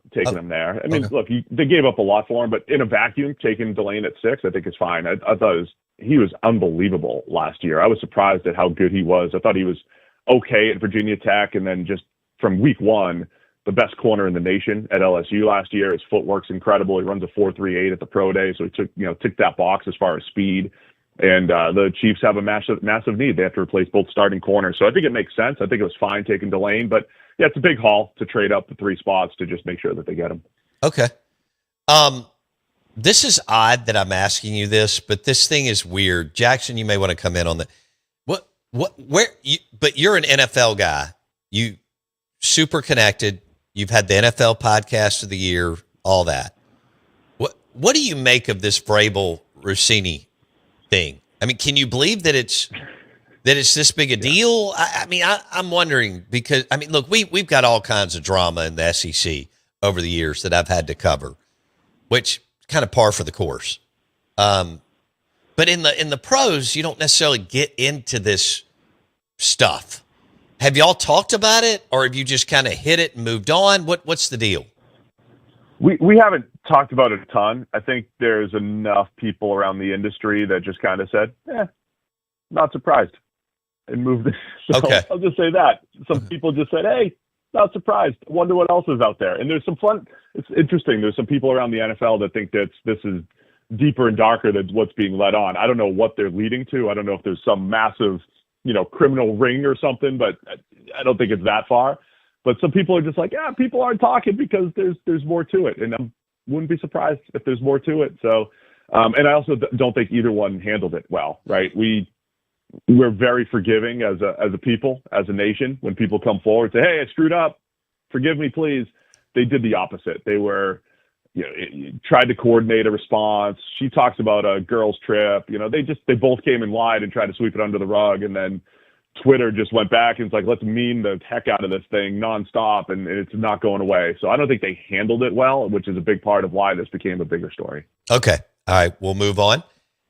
Speaker 6: there. I mean, look, they gave up a lot for him, but in a vacuum, taking Delane at 6, I think is fine. I thought he was unbelievable last year. I was surprised at how good he was. I thought he was okay at Virginia Tech, and then just from week 1, the best corner in the nation at LSU last year. His footwork's incredible. He runs a 4.38 at the pro day, so he ticked that box as far as speed. And the Chiefs have a massive need. They have to replace both starting corners, so I think it makes sense. I think it was fine taking Delane, but yeah, it's a big haul to trade up the 3 spots to just make sure that they get him.
Speaker 1: Okay. This is odd that I'm asking you this, but this thing is weird. Jackson, you may want to come in on that. But you're an NFL guy. You super connected. You've had the NFL podcast of the year, all that. What do you make of this Vrabel Rossini thing? I mean, can you believe that it's this big a deal? I'm wondering because, I mean, look, we've got all kinds of drama in the SEC over the years that I've had to cover, which kind of par for the course. But in the pros, you don't necessarily get into this stuff. Have y'all talked about it, or have you just kind of hit it and moved on? What's the deal?
Speaker 6: We haven't talked about it a ton. I think there's enough people around the industry that just kind of said, not surprised, and moved it. So
Speaker 1: okay.
Speaker 6: I'll just say that. Some people just said, hey, not surprised. I wonder what else is out there. And there's some fun. It's interesting. There's some people around the NFL that think that this is deeper and darker than what's being led on. I don't know what they're leading to. I don't know if there's some massive, criminal ring or something, but I don't think it's that far. But some people are just like, people aren't talking because there's more to it. And I wouldn't be surprised if there's more to it. So, and I also don't think either one handled it well, right? We're very forgiving as a people, as a nation, when people come forward and say, hey, I screwed up. Forgive me, please. They did the opposite. They were, tried to coordinate a response. She talks about a girls' trip. They both came and lied and tried to sweep it under the rug. And then Twitter just went back and it's like, let's meme the heck out of this thing nonstop. And it's not going away. So I don't think they handled it well, which is a big part of why this became a bigger story.
Speaker 1: Okay. All right. We'll move on.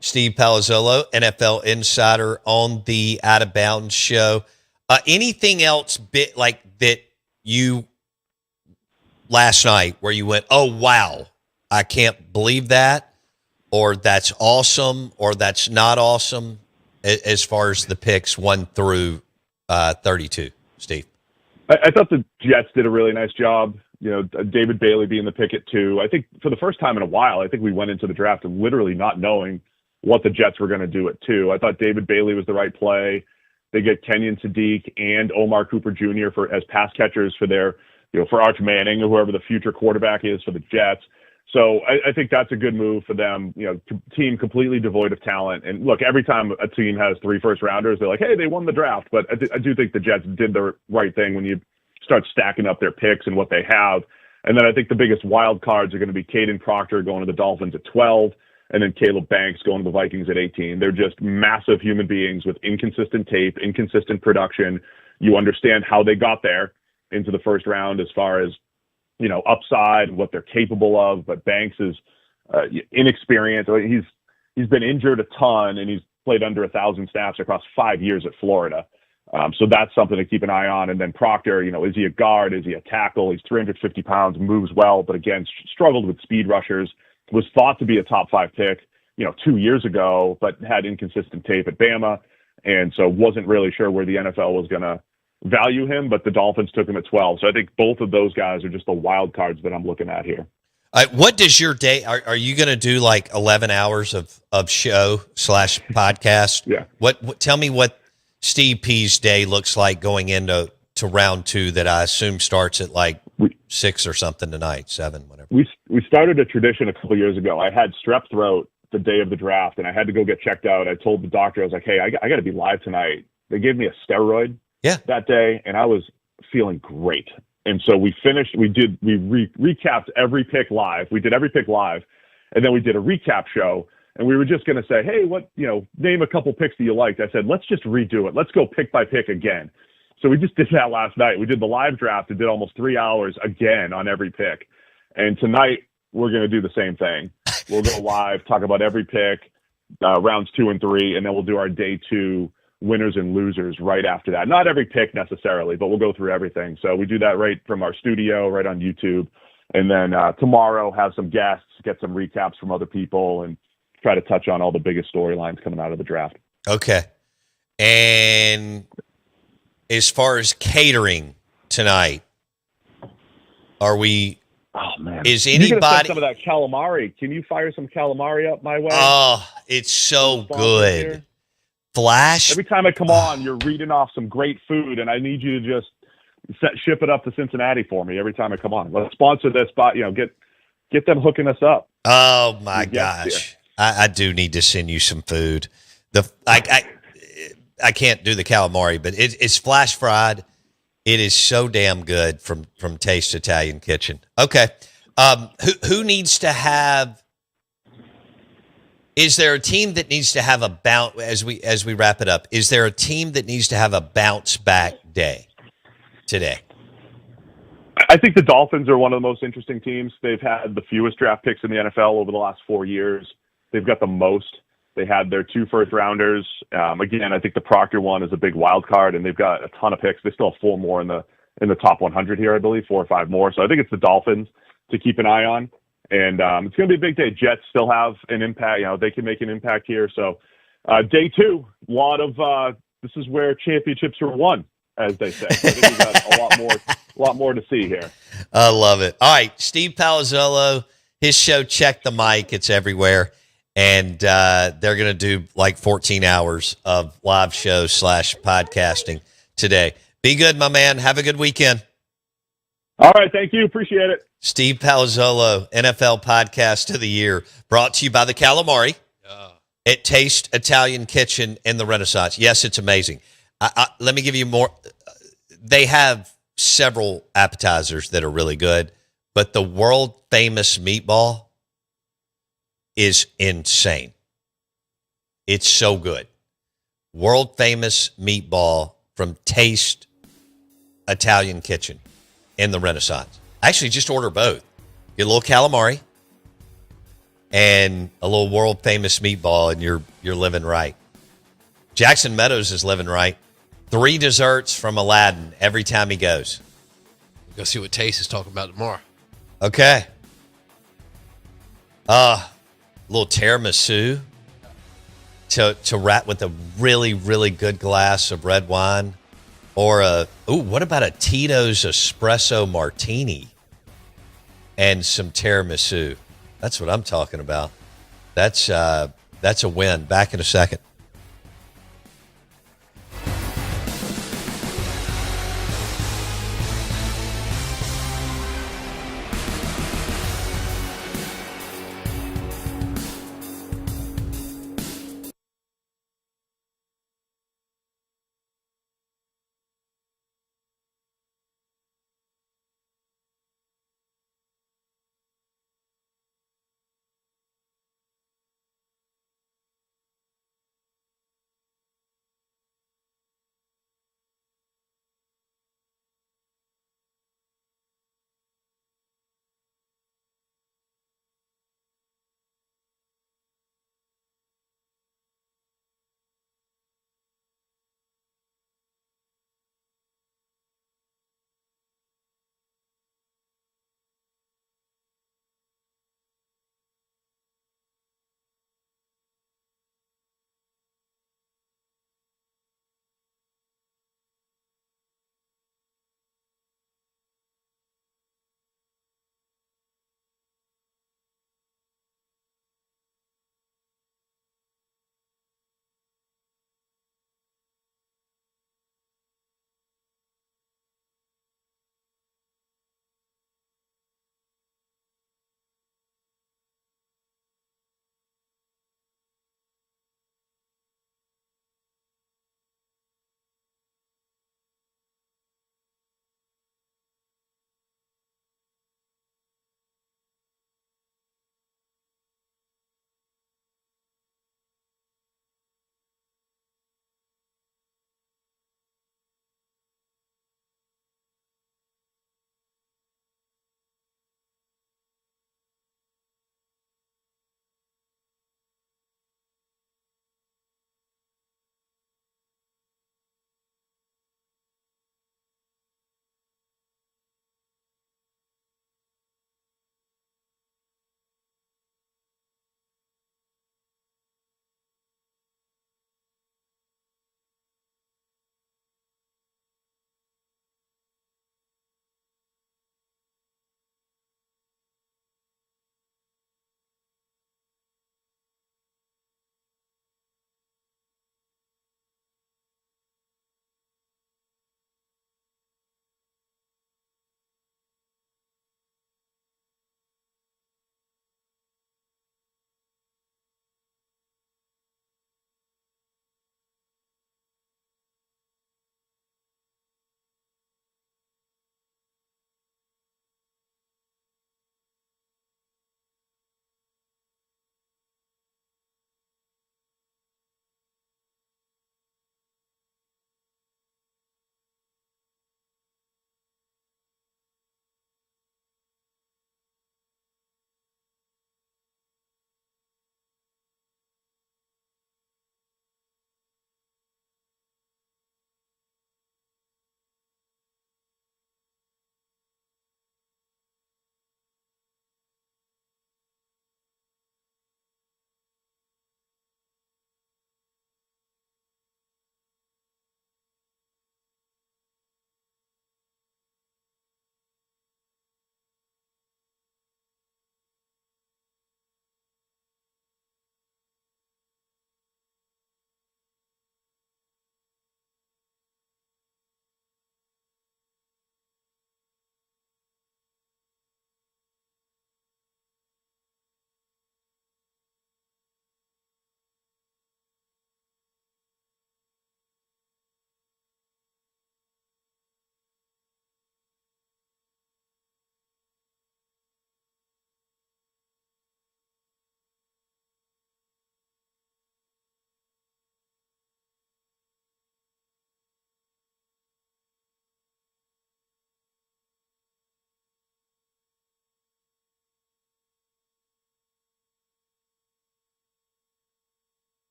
Speaker 1: Steve Palazzolo, NFL insider on the Out of Bounds show. Anything else that you last night where you went, oh, wow, I can't believe that, or that's awesome, or that's not awesome, as far as the picks 1 through 32, Steve?
Speaker 6: I thought the Jets did a really nice job. David Bailey being the pick at 2. I think for the first time in a while, I think we went into the draft literally not knowing what the Jets were going to do at 2. I thought David Bailey was the right play. They get Kenyon Sadiq and Omar Cooper Jr. as pass catchers for their, for Arch Manning or whoever the future quarterback is for the Jets. So I think that's a good move for them. Team completely devoid of talent. And look, every time a team has 3 first-rounders, they're like, hey, they won the draft. But I do think the Jets did the right thing when you start stacking up their picks and what they have. And then I think the biggest wild cards are going to be Caden Proctor going to the Dolphins at 12, and then Caleb Banks going to the Vikings at 18. They're just massive human beings with inconsistent tape, inconsistent production. You understand how they got there into the first round as far as, upside, what they're capable of. But Banks is inexperienced. He's been injured a ton, and he's played under 1,000 snaps across 5 years at Florida. So that's something to keep an eye on. And then Proctor, is he a guard? Is he a tackle? He's 350 pounds, moves well, but again, struggled with speed rushers. Was thought to be a top 5 pick, 2 years ago, but had inconsistent tape at Bama. And so wasn't really sure where the NFL was going to value him, but the Dolphins took him at 12. So I think both of those guys are just the wild cards that I'm looking at here.
Speaker 1: What does your day, are you going to do like 11 hours of show / podcast?
Speaker 6: Yeah.
Speaker 1: Tell me what Steve P's day looks like going into round 2 that I assume starts at like 6 or something tonight, 7, whatever.
Speaker 6: We started a tradition a couple years ago. I had strep throat the day of the draft, and I had to go get checked out. I told the doctor, I was like, hey, I got to be live tonight. They gave me a steroid that day, and I was feeling great. And so we recapped every pick live. We did every pick live, and then we did a recap show. And we were just going to say, hey, name a couple picks that you liked. I said, let's just redo it. Let's go pick by pick again. So we just did that last night. We did the live draft and did almost 3 hours again on every pick. And tonight we're going to do the same thing. We'll go live, talk about every pick, rounds 2 and 3, and then we'll do our day 2 winners and losers right after that. Not every pick necessarily, but we'll go through everything. So we do that right from our studio, right on YouTube. And then tomorrow have some guests, get some recaps from other people, and try to touch on all the biggest storylines coming out of the draft.
Speaker 1: Okay. And as far as catering tonight, are we...
Speaker 6: Oh, man.
Speaker 1: Is
Speaker 6: You're gonna send
Speaker 1: anybody...
Speaker 6: some of that calamari. Can you fire some calamari up my way?
Speaker 1: Oh, it's so good.
Speaker 6: Here?
Speaker 1: Flash.
Speaker 6: Every time I come on, you're reading off some great food, and I need you to just ship it up to Cincinnati for me every time I come on. Let's sponsor this spot. Get them hooking us up.
Speaker 1: Oh my gosh, I do need to send you some food. I can't do the calamari, but it's flash fried. It is so damn good from Taste Italian Kitchen. Okay, who needs to have? Is there a team that needs to have a bounce as we wrap it up? Is there a team that needs to have a bounce back day today?
Speaker 6: I think the Dolphins are one of the most interesting teams. They've had the fewest draft picks in the NFL over the last 4 years. They've got the most. They had their 2 first-rounders. Again, I think the Proctor one is a big wild card, and they've got a ton of picks. They still have 4 more in the top 100 here, I believe, 4 or 5 more. So I think it's the Dolphins to keep an eye on. And it's going to be a big day. Jets still have an impact. They can make an impact here. So day 2, this is where championships are won, as they say. So I think we've got a lot more to see here.
Speaker 1: I love it. All right, Steve Palazzolo, his show, Check the Mic. It's everywhere. And they're going to do like 14 hours of live show / podcasting today. Be good, my man. Have a good weekend.
Speaker 6: All right. Thank you. Appreciate it.
Speaker 1: Steve Palazzolo, NFL Podcast of the Year, brought to you by the Calamari at Taste Italian Kitchen in the Renaissance. Yes, it's amazing. Let me give you more. They have several appetizers that are really good, but the world-famous meatball is insane. It's so good. World-famous meatball from Taste Italian Kitchen in the Renaissance. Actually, just order both. Get a little calamari and a little world-famous meatball, and you're living right. Jackson Meadows is living right. 3 desserts from Aladdin every time he goes.
Speaker 2: Go see what Taste is talking about tomorrow.
Speaker 1: Okay. A little tiramisu to wrap with a really, really good glass of red wine. Or what about a Tito's espresso martini and some tiramisu? That's what I'm talking about. That's a win. Back in a second.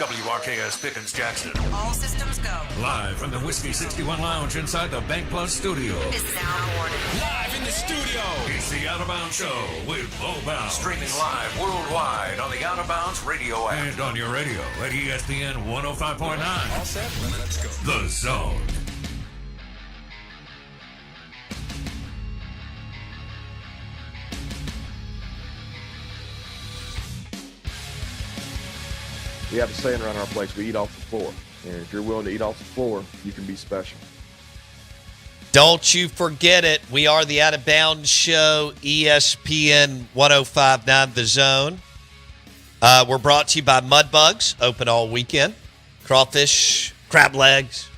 Speaker 5: WRKS Pickens Jackson.
Speaker 7: All systems go.
Speaker 5: Live from the Whiskey 61 Lounge inside the Bank Plus studio.
Speaker 7: This is Al Warner.
Speaker 5: Live in the studio. It's the Out of Bounds Show with Bo Bounds. Streaming live worldwide on the Out of Bounds radio app. And on your radio at ESPN 105.9. All set? Let's go. The Zone.
Speaker 6: We have a saying around our place, we eat off the floor. And if you're willing to eat off the floor, you can be special.
Speaker 1: Don't you forget it. We are the Out of Bounds Show, ESPN 105.9 The Zone. We're brought to you by Mudbugs, open all weekend. Crawfish, crab legs,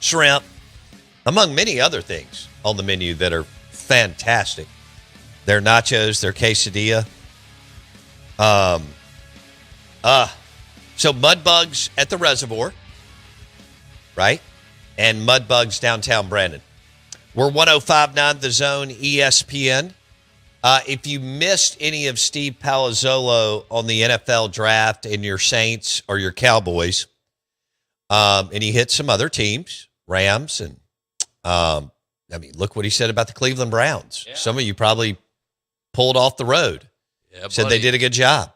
Speaker 1: shrimp, among many other things on the menu that are fantastic. Their nachos, their quesadilla. So Mudbugs at the Reservoir, right? And Mudbugs downtown Brandon. We're 105.9 The Zone, ESPN. If you missed any of Steve Palazzolo on the NFL draft in your Saints or your Cowboys, and he hit some other teams, Rams, and look what he said about the Cleveland Browns. Yeah. Some of you probably pulled off the road. Yeah, said they did a good job.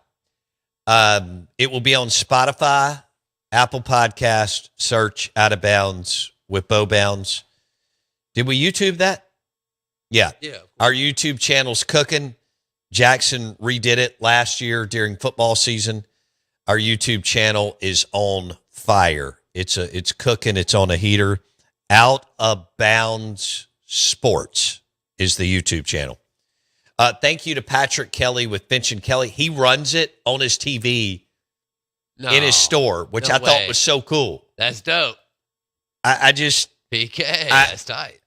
Speaker 1: It will be on Spotify, Apple Podcast, search Out of Bounds with Bo Bounds. Did we YouTube that? Yeah. Our YouTube channel's cooking. Jackson redid it last year during football season. Our YouTube channel is on fire. It's cooking. It's on a heater. Out of Bounds Sports is the YouTube channel. Thank you to Patrick Kelly with Finch and Kelly. He runs it on his TV in his store, which I thought was so cool.
Speaker 2: That's dope.
Speaker 1: I just
Speaker 2: PK. That's tight.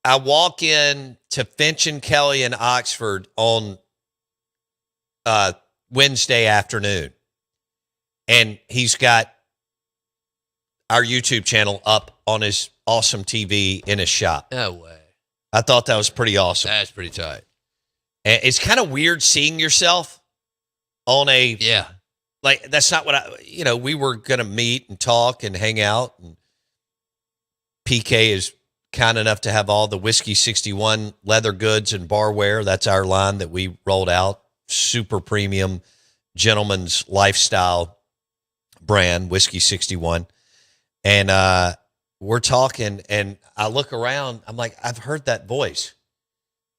Speaker 1: I walk in to Finch and Kelly in Oxford on Wednesday afternoon, and he's got our YouTube channel up on his awesome TV in his shop.
Speaker 2: No way.
Speaker 1: I thought that was pretty awesome.
Speaker 2: That's pretty tight.
Speaker 1: And it's kind of weird seeing yourself on a like that's not what we were gonna meet and talk and hang out, and PK is kind enough to have all the Whiskey 61 leather goods and barware. That's our line that we rolled out. Super premium gentleman's lifestyle brand, Whiskey 61. And we're talking, and I look around. I'm like, I've heard that voice.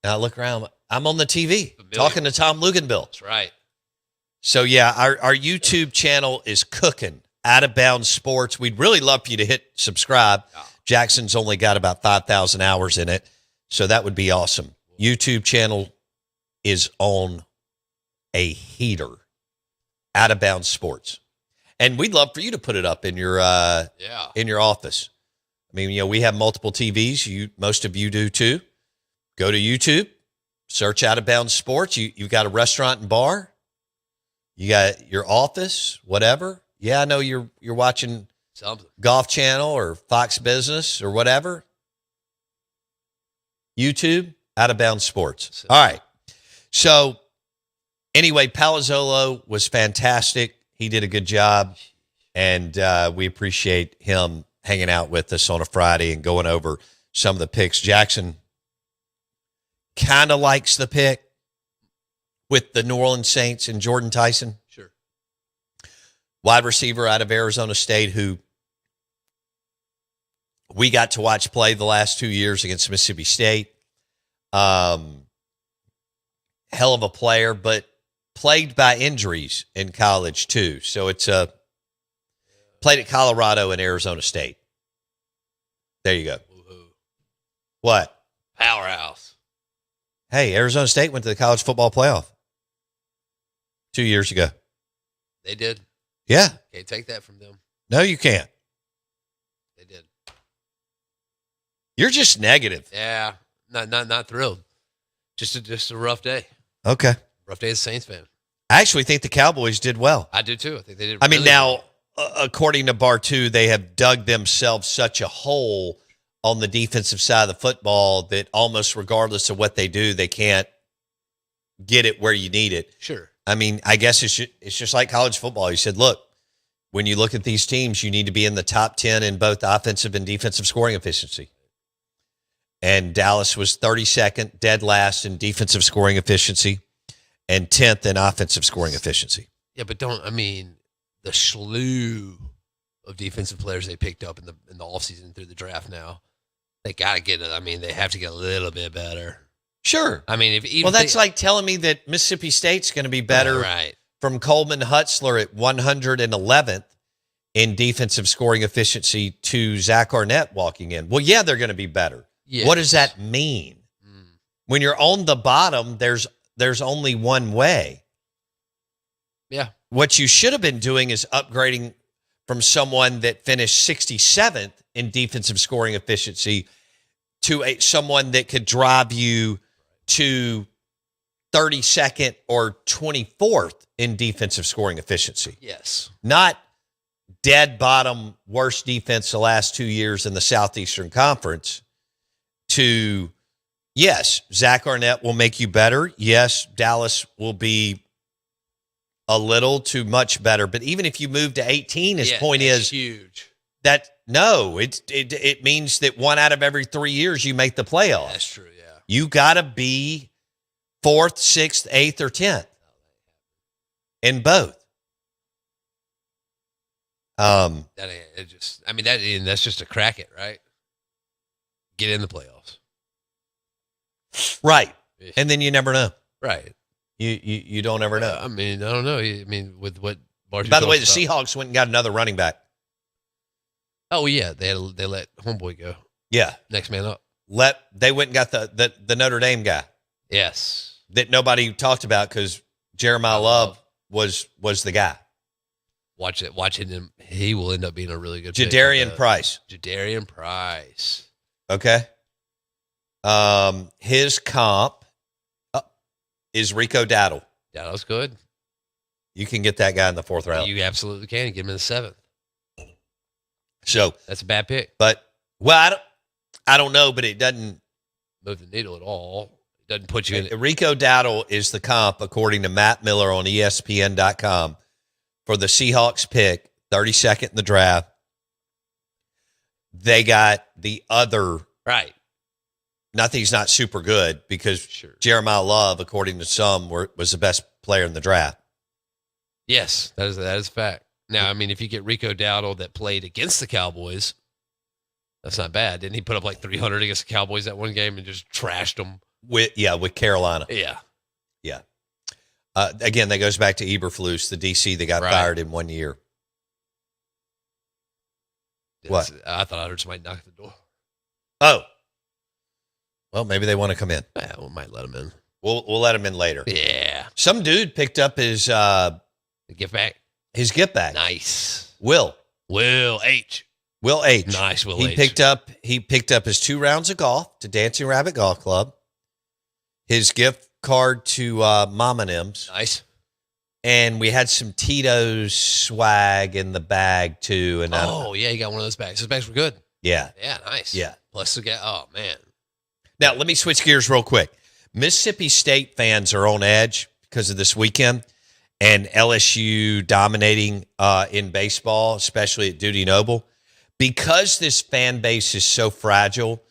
Speaker 1: And I look around. I'm on the TV talking to Tom Luganbill.
Speaker 2: That's right.
Speaker 1: So, yeah, our YouTube channel is cooking. Out of Bounds Sports. We'd really love for you to hit subscribe. Yeah. Jackson's only got about 5,000 hours in it, so that would be awesome. YouTube channel is on a heater. Out of Bounds Sports. And we'd love for you to put it up in your in your office. I mean, we have multiple TVs. Most of you do too. Go to YouTube, search Out of Bounds Sports. You've got a restaurant and bar. You got your office, whatever. Yeah, I know you're watching something. Golf Channel or Fox Business or whatever. YouTube, Out of Bounds Sports. All right. So anyway, Palazzolo was fantastic. He did a good job, and we appreciate him hanging out with us on a Friday and going over some of the picks. Jackson kind of likes the pick with the New Orleans Saints and Jordan Tyson.
Speaker 2: Sure.
Speaker 1: Wide receiver out of Arizona State who we got to watch play the last 2 years against Mississippi State. Hell of a player, but plagued by injuries in college too. So it's played at Colorado and Arizona State. There you go.
Speaker 2: Woo-hoo.
Speaker 1: What?
Speaker 2: Powerhouse.
Speaker 1: Hey, Arizona State went to the college football playoff 2 years ago.
Speaker 2: They did.
Speaker 1: Yeah.
Speaker 2: Can't take that from them.
Speaker 1: No, you can't.
Speaker 2: They did.
Speaker 1: You're just negative.
Speaker 2: Yeah. Not thrilled. Just a rough day.
Speaker 1: Okay.
Speaker 2: Rough day as a Saints fan.
Speaker 1: I actually think the Cowboys did well.
Speaker 2: I do too. I think they did.
Speaker 1: I mean,
Speaker 2: really
Speaker 1: now, according to Bartu, they have dug themselves such a hole on the defensive side of the football that almost regardless of what they do, they can't get it where you need it.
Speaker 2: Sure.
Speaker 1: I mean, I guess it's just like college football. You said, look, when you look at these teams, you need to be in the top 10 in both offensive and defensive scoring efficiency. And Dallas was 32nd, dead last in defensive scoring efficiency and 10th in offensive scoring efficiency.
Speaker 2: Yeah, but the slew of defensive players they picked up in the offseason through the draft now, they got to get it. I mean, they have to get a little bit better.
Speaker 1: Sure.
Speaker 2: I mean,
Speaker 1: that's like telling me that Mississippi State's going to be better
Speaker 2: right.
Speaker 1: from Coleman Hutzler at 111th in defensive scoring efficiency to Zach Arnett walking in. Well, yeah, they're going to be better.
Speaker 2: Yes.
Speaker 1: What does that mean? When you're on the bottom, there's only one way.
Speaker 2: Yeah.
Speaker 1: What you should have been doing is upgrading from someone that finished 67th in defensive scoring efficiency to someone that could drive you to 32nd or 24th in defensive scoring efficiency.
Speaker 2: Yes.
Speaker 1: Not dead bottom, worst defense the last 2 years in the Southeastern Conference to, yes, Zach Arnett will make you better. Yes, Dallas will be a little too much better. But even if you move to 18, his point is
Speaker 2: huge.
Speaker 1: That no, it means that 1 out of every 3 years you make the playoffs.
Speaker 2: That's true, yeah.
Speaker 1: You got to be 4th, 6th, 8th, or 10th in both.
Speaker 2: That's just a crack it, right? Get in the playoffs.
Speaker 1: Right. And then you never know.
Speaker 2: Right.
Speaker 1: You don't ever know.
Speaker 2: I don't know. With what Marty
Speaker 1: By the way, the
Speaker 2: talks about-
Speaker 1: Seahawks went and got another running back.
Speaker 2: Oh yeah, they let homeboy go.
Speaker 1: Yeah.
Speaker 2: Next man up.
Speaker 1: They went and got the Notre Dame guy.
Speaker 2: Yes.
Speaker 1: That nobody talked about because Jeremiah Love was the guy.
Speaker 2: Watching him, he will end up being a really good
Speaker 1: Jadarian Price.
Speaker 2: Jadarian Price.
Speaker 1: Okay. His comp is Rico Dowdle.
Speaker 2: That was good.
Speaker 1: You can get that guy in the 4th round.
Speaker 2: You absolutely can. Get him in the 7th.
Speaker 1: So
Speaker 2: that's a bad pick.
Speaker 1: But I don't know, but it doesn't
Speaker 2: move the needle at all. It doesn't put you in.
Speaker 1: Rico Dowdle is the comp, according to Matt Miller on ESPN.com, for the Seahawks pick, 32nd in the draft. They got the other.
Speaker 2: Right.
Speaker 1: Not that he's not super good, because Jeremiah Love, according to some, was the best player in the draft.
Speaker 2: Yes, that is a fact. Now, if you get Rico Dowdle that played against the Cowboys, that's not bad. Didn't he put up like 300 against the Cowboys that one game and just trashed them?
Speaker 1: With Carolina.
Speaker 2: Yeah.
Speaker 1: Yeah. Again, that goes back to Eberflus, the DC that got fired in 1 year. What?
Speaker 2: I thought I heard somebody knock at the door.
Speaker 1: Oh. Well, maybe they want to come in.
Speaker 2: Yeah, we might let him in.
Speaker 1: We'll let him in later.
Speaker 2: Yeah.
Speaker 1: Some dude picked up his
Speaker 2: gift bag.
Speaker 1: His gift bag.
Speaker 2: Nice.
Speaker 1: Will
Speaker 2: H. Nice, Will
Speaker 1: He
Speaker 2: H.
Speaker 1: picked up his 2 rounds of golf to Dancing Rabbit Golf Club. His gift card to Mama Nims.
Speaker 2: Nice.
Speaker 1: And we had some Tito's swag in the bag too. And
Speaker 2: yeah, he got one of those bags. Those bags were good.
Speaker 1: Yeah.
Speaker 2: Yeah, nice.
Speaker 1: Yeah.
Speaker 2: Plus the guy. Oh man.
Speaker 1: Now let me switch gears real quick. Mississippi State fans are on edge because of this weekend and LSU dominating in baseball, especially at Dudy Noble. Because this fan base is so fragile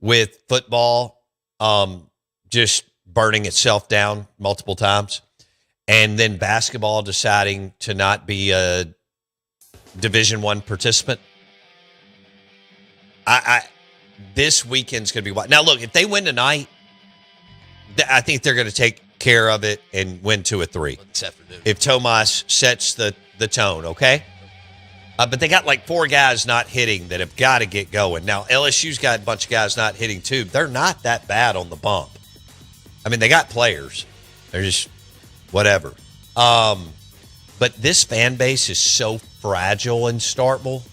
Speaker 1: with football just burning itself down multiple times, and then basketball deciding to not be a Division I participant, this weekend's going to be wild. Now, look, if they win tonight, I think they're going to take care of it and win 2 or 3.
Speaker 2: This afternoon.
Speaker 1: If Tomas sets the tone, okay? But they got like 4 guys not hitting that have got to get going. Now, LSU's got a bunch of guys not hitting too. They're not that bad on the bump. They got players. They're just whatever. But this fan base is so fragile in Starkville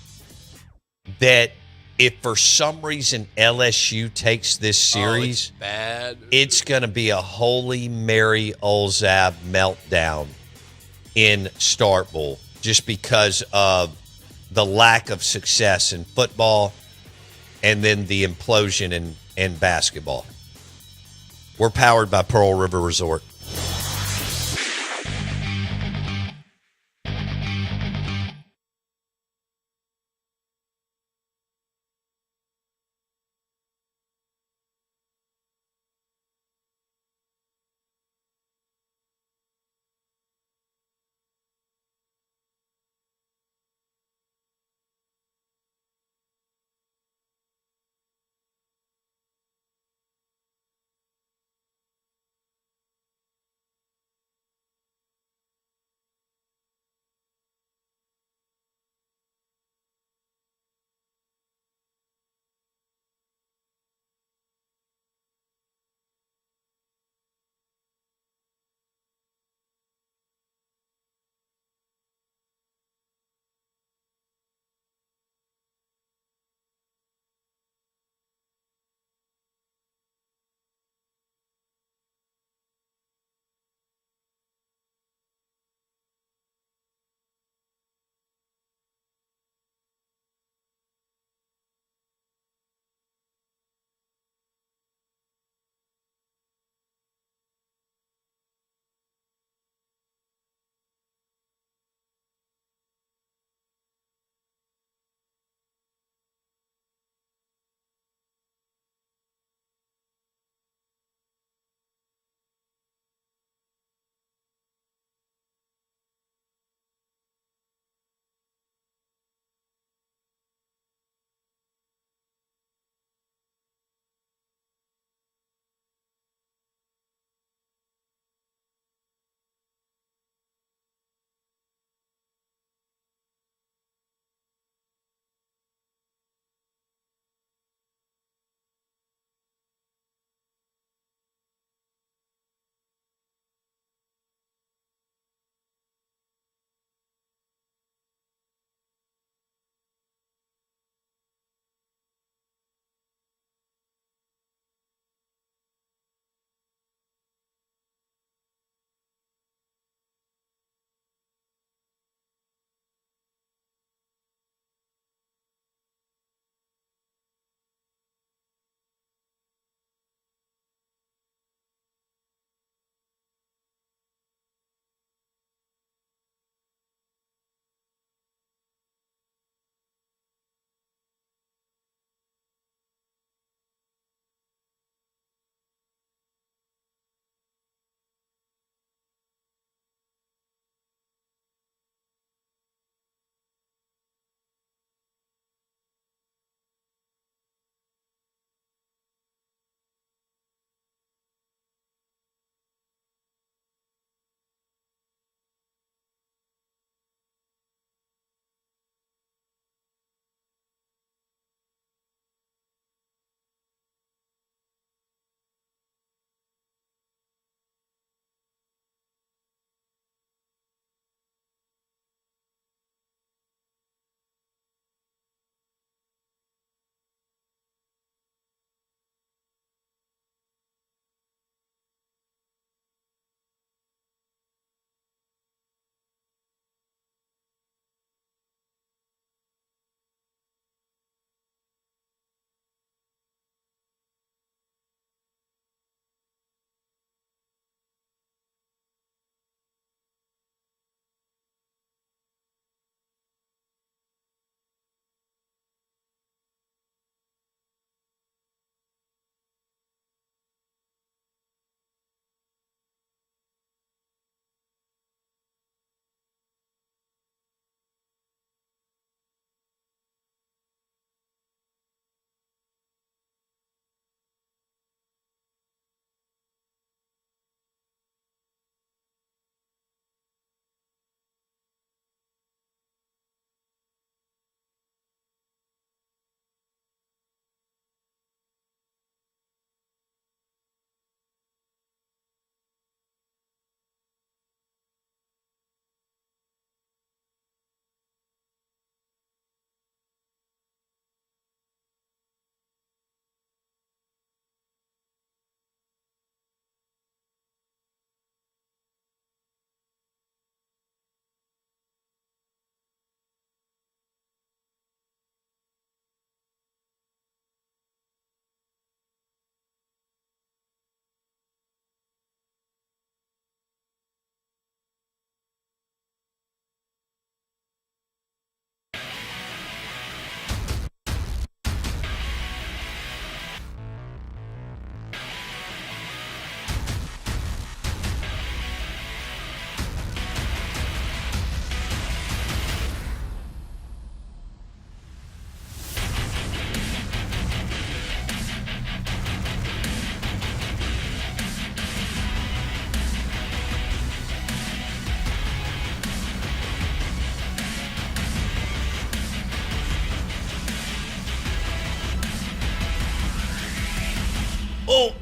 Speaker 1: that if for some reason LSU takes this series, it's going to be a Holy Mary Olzab meltdown in Starkville just because of the lack of success in football and then the implosion in basketball. We're powered by Pearl River Resort. Oh.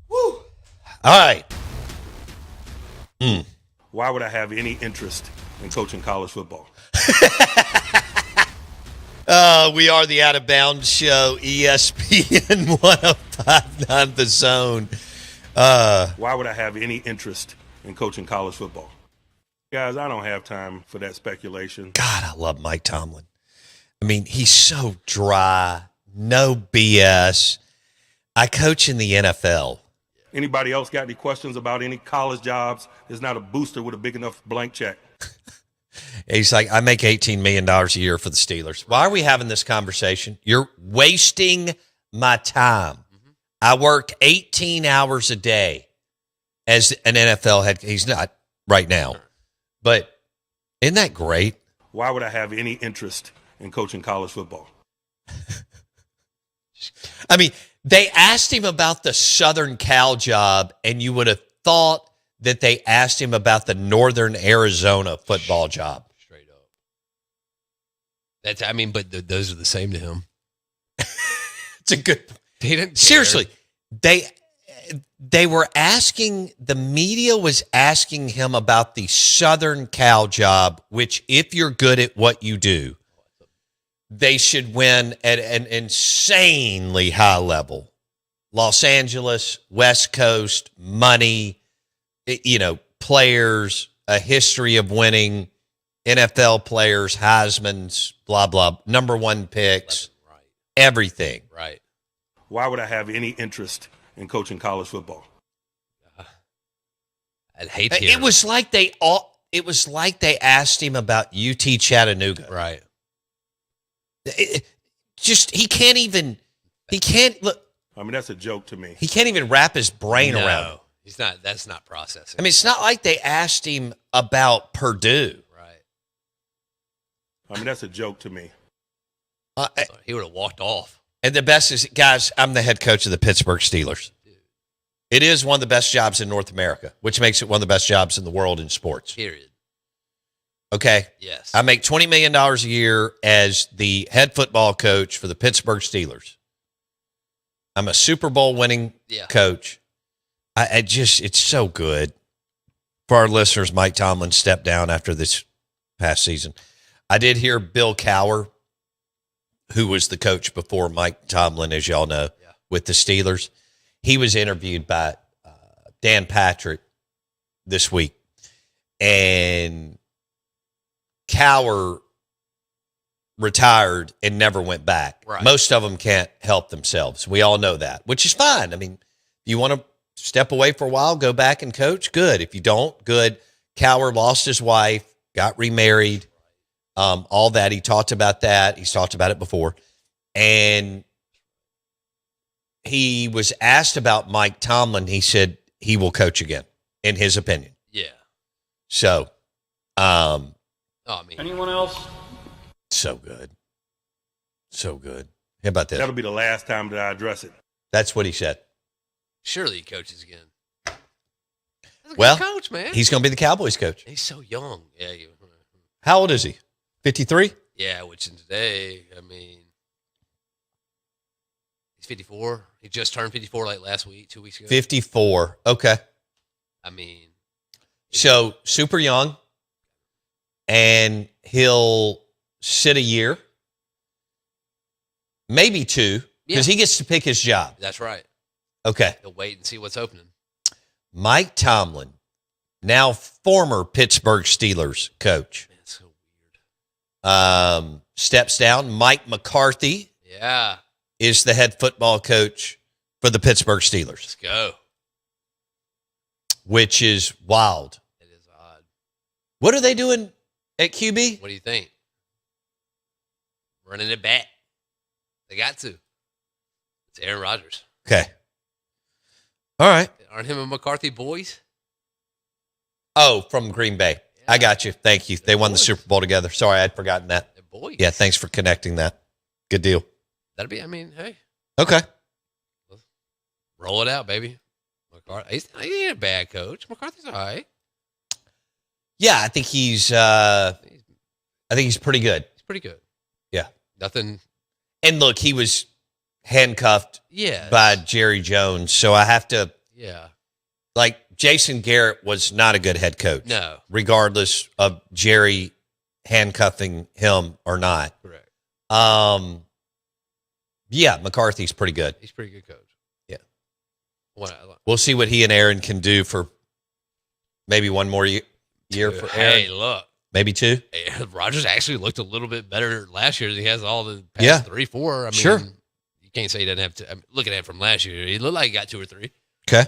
Speaker 1: Woo. All right.
Speaker 8: Why would I have any interest in coaching college football?
Speaker 1: We are the Out of Bounds Show, ESPN 105.9 The Zone.
Speaker 8: Why would I have any interest in coaching college football? Guys, I don't have time for that speculation.
Speaker 1: God, I love Mike Tomlin. I mean, he's so dry, no BS. I coach in the NFL.
Speaker 8: Anybody else got any questions about any college jobs? There's not a booster with a big enough blank check.
Speaker 1: He's like, I make $18 million a year for the Steelers. Why are we having this conversation? You're wasting my time. I work 18 hours a day as an NFL head. He's not right now, but isn't that great?
Speaker 8: Why would I have any interest in coaching college football?
Speaker 1: I mean, they asked him about the Southern Cal job, and you would have thought that they asked him about the Northern Arizona football job.
Speaker 2: Straight up. But those are the same to him.
Speaker 1: It's a good.
Speaker 2: He didn't care.
Speaker 1: Seriously, they were asking, the media was asking him about the Southern Cal job, which if you're good at what you do, they should win at an insanely high level. Los Angeles, West Coast, money, players, a history of winning, NFL players, Heisman's, blah, blah, number one picks,
Speaker 2: Right.
Speaker 1: everything.
Speaker 2: Right.
Speaker 8: Why would I have any interest in coaching college football?
Speaker 2: I'd hate to hear
Speaker 1: It was like they asked him about UT Chattanooga.
Speaker 2: Right.
Speaker 1: He can't look.
Speaker 8: I mean, that's a joke to me.
Speaker 1: He can't even wrap his brain around it.
Speaker 2: He's not. That's not processing.
Speaker 1: I mean, it's not like they asked him about Purdue.
Speaker 2: Right.
Speaker 8: I mean, that's a joke to me.
Speaker 2: He would have walked off.
Speaker 1: And the best is, guys, I'm the head coach of the Pittsburgh Steelers. It is one of the best jobs in North America, which makes it one of the best jobs in the world in sports.
Speaker 2: Period.
Speaker 1: Okay?
Speaker 2: Yes.
Speaker 1: I make $20 million a year as the head football coach for the Pittsburgh Steelers. I'm a Super Bowl winning coach. It's so good. For our listeners, Mike Tomlin stepped down after this past season. I did hear Bill Cowher, who was the coach before Mike Tomlin, as y'all know, with the Steelers. He was interviewed by Dan Patrick this week. And Cowher retired and never went back.
Speaker 2: Right.
Speaker 1: Most of them can't help themselves. We all know that, which is fine. I mean, if you want to step away for a while, go back and coach, good. If you don't, good. Cowher lost his wife, got remarried, all that. He talked about that. He's talked about it before. And he was asked about Mike Tomlin. He said he will coach again, in his opinion.
Speaker 2: Yeah.
Speaker 1: So,
Speaker 8: Anyone else?
Speaker 1: so good. So good. How about this?
Speaker 8: That'll be the last time that I address it.
Speaker 1: That's what he said.
Speaker 2: Surely he coaches again. That's a good
Speaker 1: Well,
Speaker 2: coach, man.
Speaker 1: He's going to be the Cowboys coach.
Speaker 2: He's so young. Yeah.
Speaker 1: How old is he? 53?
Speaker 2: Yeah, which in today, I mean, he's 54. He just turned 54 like last week, 2 weeks ago.
Speaker 1: 54. Okay.
Speaker 2: I mean,
Speaker 1: So super young, and he'll sit a year, maybe two, because he gets to pick his job.
Speaker 2: that's right.
Speaker 1: Okay.
Speaker 2: He'll wait and see what's opening.
Speaker 1: Mike Tomlin, now former Pittsburgh Steelers coach,
Speaker 2: Man, it's so weird.
Speaker 1: steps down. Mike McCarthy
Speaker 2: Yeah.
Speaker 1: is the head football coach for the Pittsburgh Steelers,
Speaker 2: Let's go.
Speaker 1: which is wild.
Speaker 2: It is odd.
Speaker 1: What are they doing at QB?
Speaker 2: What do you think? Running it back. They got to. It's Aaron Rodgers.
Speaker 1: Okay. All right.
Speaker 2: Aren't him and McCarthy boys?
Speaker 1: Oh, from Green Bay.
Speaker 2: Yeah.
Speaker 1: I got you. Thank you. They won the
Speaker 2: boys.
Speaker 1: Super Bowl together. Sorry, I'd forgotten that.
Speaker 2: They're boys.
Speaker 1: Yeah, thanks for connecting that. Good deal.
Speaker 2: That'd be, I mean, hey,
Speaker 1: Okay.
Speaker 2: roll it out, baby. McCarthy, he ain't a bad coach. McCarthy's all right.
Speaker 1: Yeah, I think he's pretty good.
Speaker 2: He's pretty good.
Speaker 1: Yeah.
Speaker 2: Nothing.
Speaker 1: And look, he was handcuffed
Speaker 2: Yes.
Speaker 1: by Jerry Jones. So I have to,
Speaker 2: Yeah.
Speaker 1: like, Jason Garrett was not a good head coach.
Speaker 2: No.
Speaker 1: Regardless of Jerry handcuffing him or not.
Speaker 2: Correct.
Speaker 1: Yeah, McCarthy's pretty good.
Speaker 2: He's a pretty good coach.
Speaker 1: Yeah.
Speaker 2: We'll
Speaker 1: see what he and Aaron can do for maybe one more year for Aaron.
Speaker 2: Hey, look.
Speaker 1: Maybe two.
Speaker 2: Rodgers actually looked a little bit better last year than he has all the past 3, 4. I mean,
Speaker 1: sure.
Speaker 2: You can't say he doesn't have to. I'm looking at it from last year, he looked like he got 2 or 3.
Speaker 1: Okay.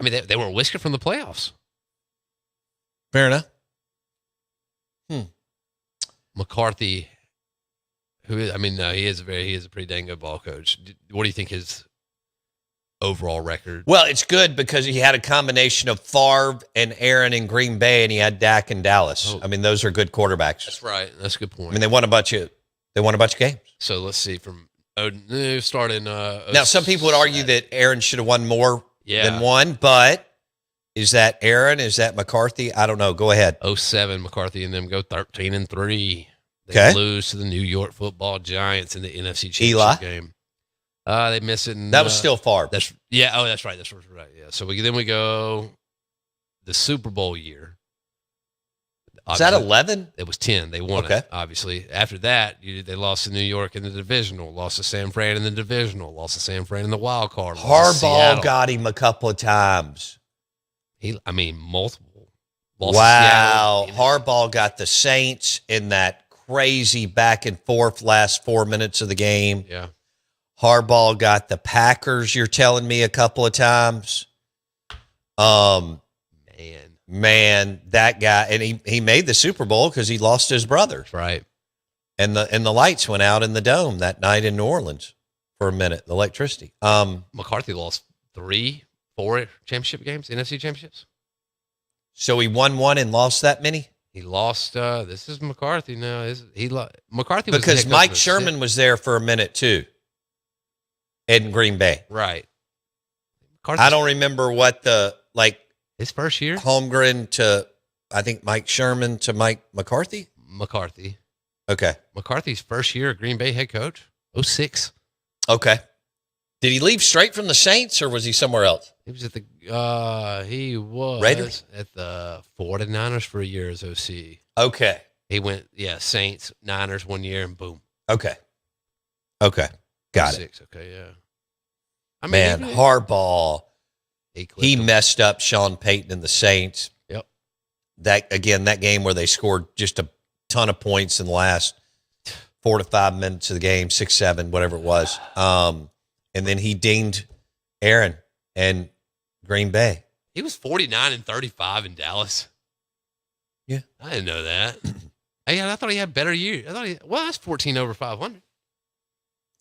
Speaker 2: I mean, they were a whisker from the playoffs.
Speaker 1: Fair enough.
Speaker 2: McCarthy, he is a pretty dang good ball coach. What do you think his overall record?
Speaker 1: Well, it's good because he had a combination of Favre and Aaron in Green Bay, and he had Dak in Dallas.
Speaker 2: Oh.
Speaker 1: I mean, those are good quarterbacks.
Speaker 2: That's right. That's a good point.
Speaker 1: I mean, they won a bunch of games.
Speaker 2: So let's see starting.
Speaker 1: Now, some people would argue that Aaron should have won more than one, but is that Aaron? Is that McCarthy? I don't know. Go ahead.
Speaker 2: 07, McCarthy and them go 13-3.
Speaker 1: Okay.
Speaker 2: They lose to the New York Football Giants in the NFC Championship game. They miss it.
Speaker 1: That was still Favre.
Speaker 2: That's right. That's right. Yeah. So we go the Super Bowl year.
Speaker 1: Is that 11?
Speaker 2: It was 10. They won it, obviously. After that, they lost to New York in the divisional, lost to San Fran in the divisional, lost to San Fran in the wild card.
Speaker 1: Harbaugh got him a couple of times.
Speaker 2: Multiple.
Speaker 1: Wow. Harbaugh got the Saints in that crazy back and forth last 4 minutes of the game.
Speaker 2: Yeah.
Speaker 1: Harbaugh got the Packers, you're telling me, a couple of times. Man, that guy, and he made the Super Bowl because he lost his brother.
Speaker 2: Right.
Speaker 1: And the lights went out in the dome that night in New Orleans for a minute, the electricity.
Speaker 2: McCarthy lost 3, 4 championship games, NFC championships.
Speaker 1: So he won one and lost that many?
Speaker 2: He lost. This is McCarthy now. McCarthy was
Speaker 1: because Mike Sherman was there for a minute too. In Green Bay,
Speaker 2: right?
Speaker 1: I don't remember what
Speaker 2: his first year.
Speaker 1: Holmgren to, I think Mike Sherman to Mike McCarthy.
Speaker 2: McCarthy.
Speaker 1: Okay.
Speaker 2: McCarthy's first year Green Bay head coach. 06.
Speaker 1: Okay. Did he leave straight from the Saints or was he somewhere else?
Speaker 2: He was at the
Speaker 1: Raiders?
Speaker 2: At the 49ers for a year as OC.
Speaker 1: Okay.
Speaker 2: He went, Saints, Niners 1 year, and boom.
Speaker 1: Okay. Got it.
Speaker 2: Okay, yeah.
Speaker 1: Harbaugh, he messed up Sean Payton and the Saints.
Speaker 2: Yep.
Speaker 1: That game where they scored just a ton of points in the last 4 to 5 minutes of the game, 6, 7, whatever it was. And then he dinged Aaron and Green Bay.
Speaker 2: He was 49-35 in Dallas.
Speaker 1: Yeah.
Speaker 2: I didn't know that. I thought he had better years. That's 14 over 500.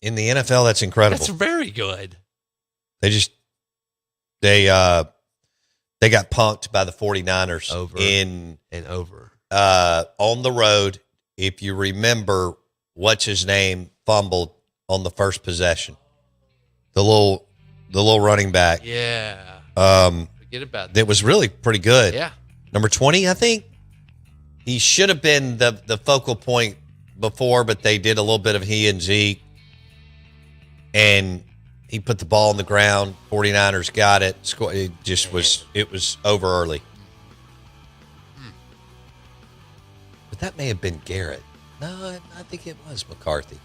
Speaker 1: In the NFL, that's incredible.
Speaker 2: That's very good.
Speaker 1: They got punked by the 49ers on the road. If you remember, what's his name fumbled on the first possession. The little running back.
Speaker 2: Yeah. Forget about that.
Speaker 1: That was really pretty good.
Speaker 2: Yeah.
Speaker 1: Number 20, I think. He should have been the focal point before, but they did a little bit of he and Zeke. And he put the ball on the ground. 49ers got it. It was over early. But that may have been Garrett. No, I think it was McCarthy.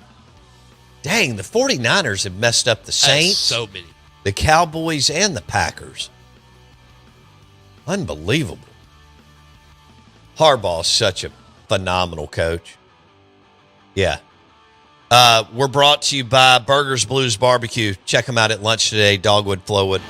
Speaker 1: Dang, the 49ers have messed up the Saints,
Speaker 2: so many,
Speaker 1: the Cowboys, and the Packers. Unbelievable. Harbaugh's such a phenomenal coach. Yeah. We're brought to you by Burgers Blues Barbecue. Check them out at lunch today, Dogwood, Flowwood.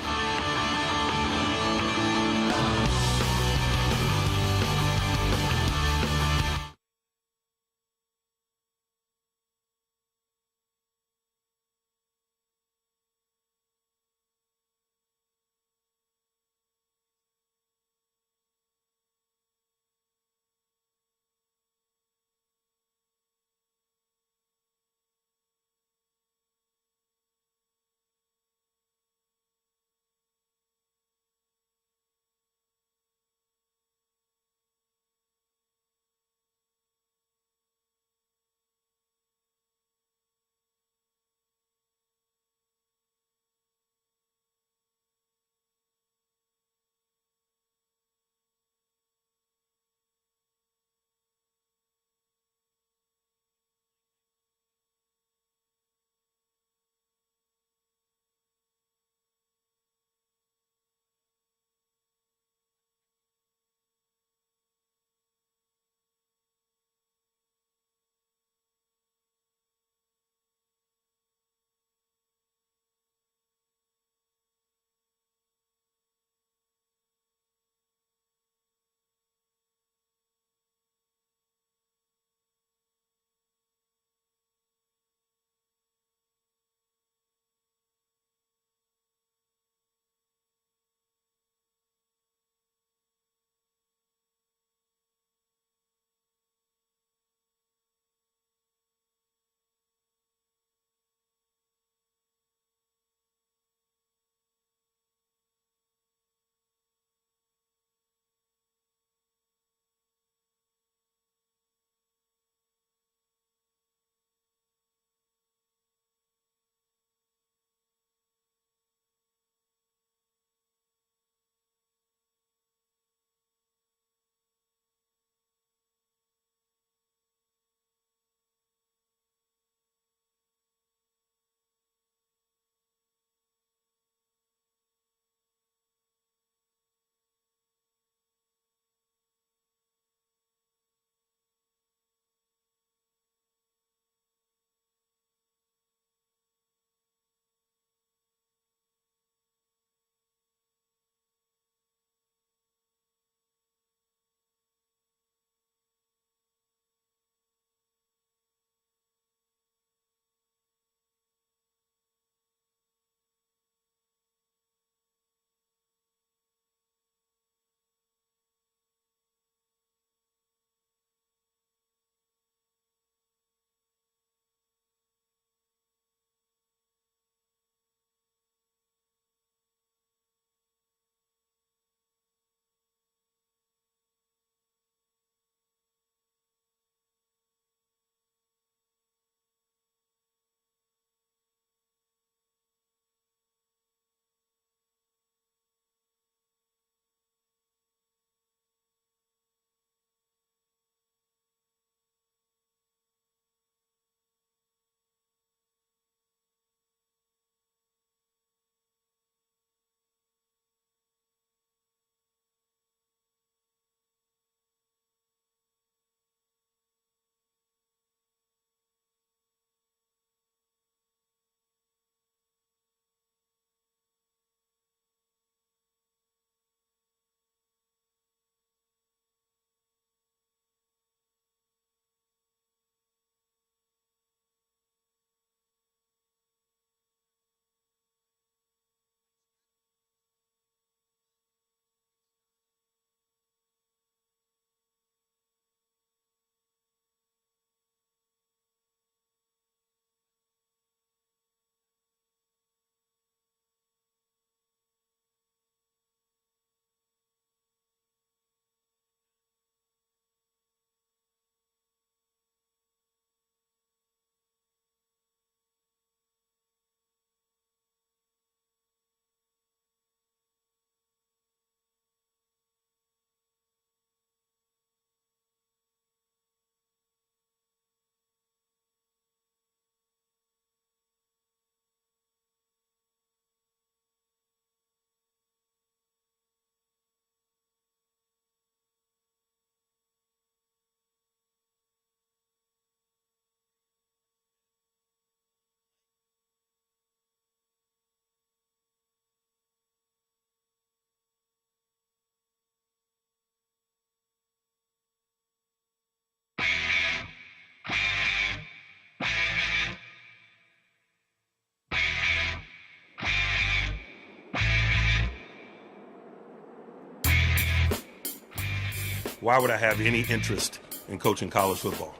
Speaker 8: Why would I have any interest in coaching college football?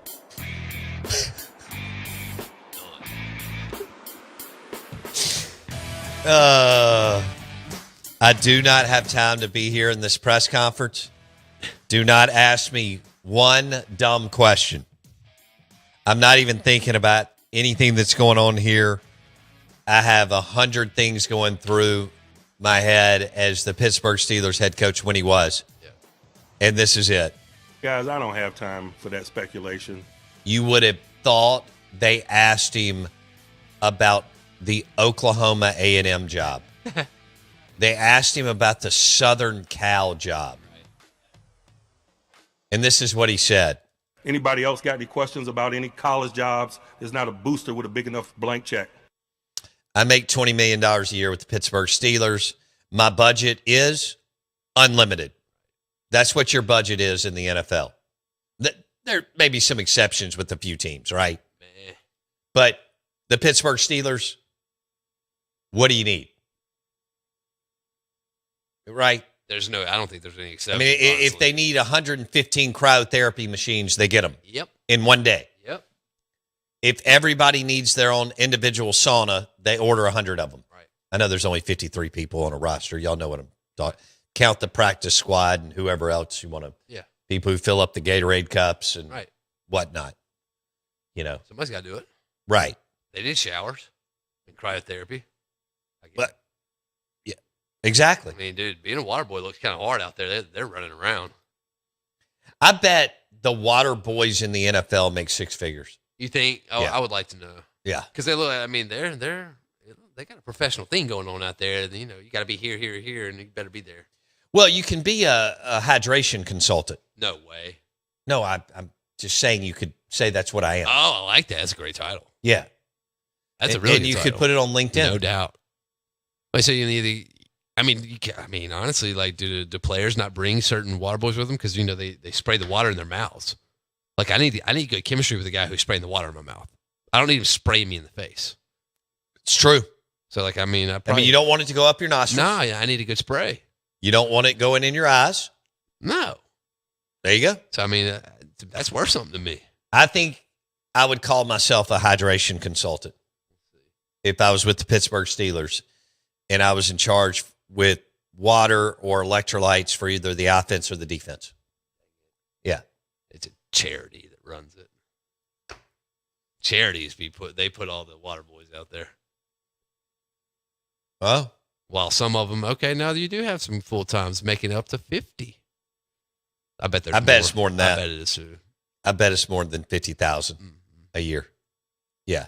Speaker 1: I do not have time to be here in this press conference. Do not ask me one dumb question. I'm not even thinking about anything that's going on here. I have 100 things going through my head as the Pittsburgh Steelers head coach when he was. Yeah. And this is it.
Speaker 8: Guys, I don't have time for that speculation.
Speaker 1: You would have thought they asked him about the Oklahoma A&M job. They asked him about the Southern Cal job. And this is what he said.
Speaker 8: Anybody else got any questions about any college jobs? There's not a booster with a big enough blank check.
Speaker 1: I make $20 million a year with the Pittsburgh Steelers. My budget is unlimited. That's what your budget is in the NFL. There may be some exceptions with a few teams, right? But the Pittsburgh Steelers, what do you need? Right?
Speaker 2: I don't think there's any exception.
Speaker 1: I mean, if they need 115 cryotherapy machines, they get them.
Speaker 2: Yep.
Speaker 1: In one day.
Speaker 2: Yep.
Speaker 1: If everybody needs their own individual sauna, they order 100 of them.
Speaker 2: Right.
Speaker 1: I know there's only 53 people on a roster. Y'all know what I'm talking. Count the practice squad and whoever else you want to.
Speaker 2: Yeah.
Speaker 1: People who fill up the Gatorade cups and
Speaker 2: right.
Speaker 1: whatnot. You know.
Speaker 2: Somebody's got to do it.
Speaker 1: Right.
Speaker 2: They need showers and cryotherapy.
Speaker 1: But yeah, exactly.
Speaker 2: I mean, dude, being a water boy looks kind of hard out there. They're running around.
Speaker 1: I bet the water boys in the NFL make six figures.
Speaker 2: You think? Oh, yeah. I would like to know.
Speaker 1: Yeah,
Speaker 2: because they look. I mean, they got a professional thing going on out there. You know, you got to be here, and you better be there.
Speaker 1: Well, you can be a hydration consultant.
Speaker 2: No way.
Speaker 1: No, I'm just saying you could say that's what I am.
Speaker 2: Oh, I like that. That's a great title.
Speaker 1: Yeah.
Speaker 2: That's a really
Speaker 1: and
Speaker 2: good
Speaker 1: you
Speaker 2: title.
Speaker 1: could put it on LinkedIn.
Speaker 2: No doubt. So you need I mean, honestly, like, do players not bring certain water boys with them? Because, you know, they spray the water in their mouths. Like, I need good chemistry with the guy who's spraying the water in my mouth. I don't need him to spray me in the face.
Speaker 1: It's true.
Speaker 2: So, like, I mean,
Speaker 1: you don't want it to go up your nostrils.
Speaker 2: No, I need a good spray.
Speaker 1: You don't want it going in your eyes.
Speaker 2: No.
Speaker 1: There you go.
Speaker 2: So, I mean, that's worth something to me.
Speaker 1: I think I would call myself a hydration consultant if I was with the Pittsburgh Steelers and I was in charge with water or electrolytes for either the offense or the defense. Yeah.
Speaker 2: It's a charity that runs it. Charities, they put all the water boys out there.
Speaker 1: Oh.
Speaker 2: While some of them, okay, now you do have some full times making up to 50. I bet
Speaker 1: it's more than that.
Speaker 2: I bet it is too.
Speaker 1: I bet it's more than 50,000 a year. Yeah.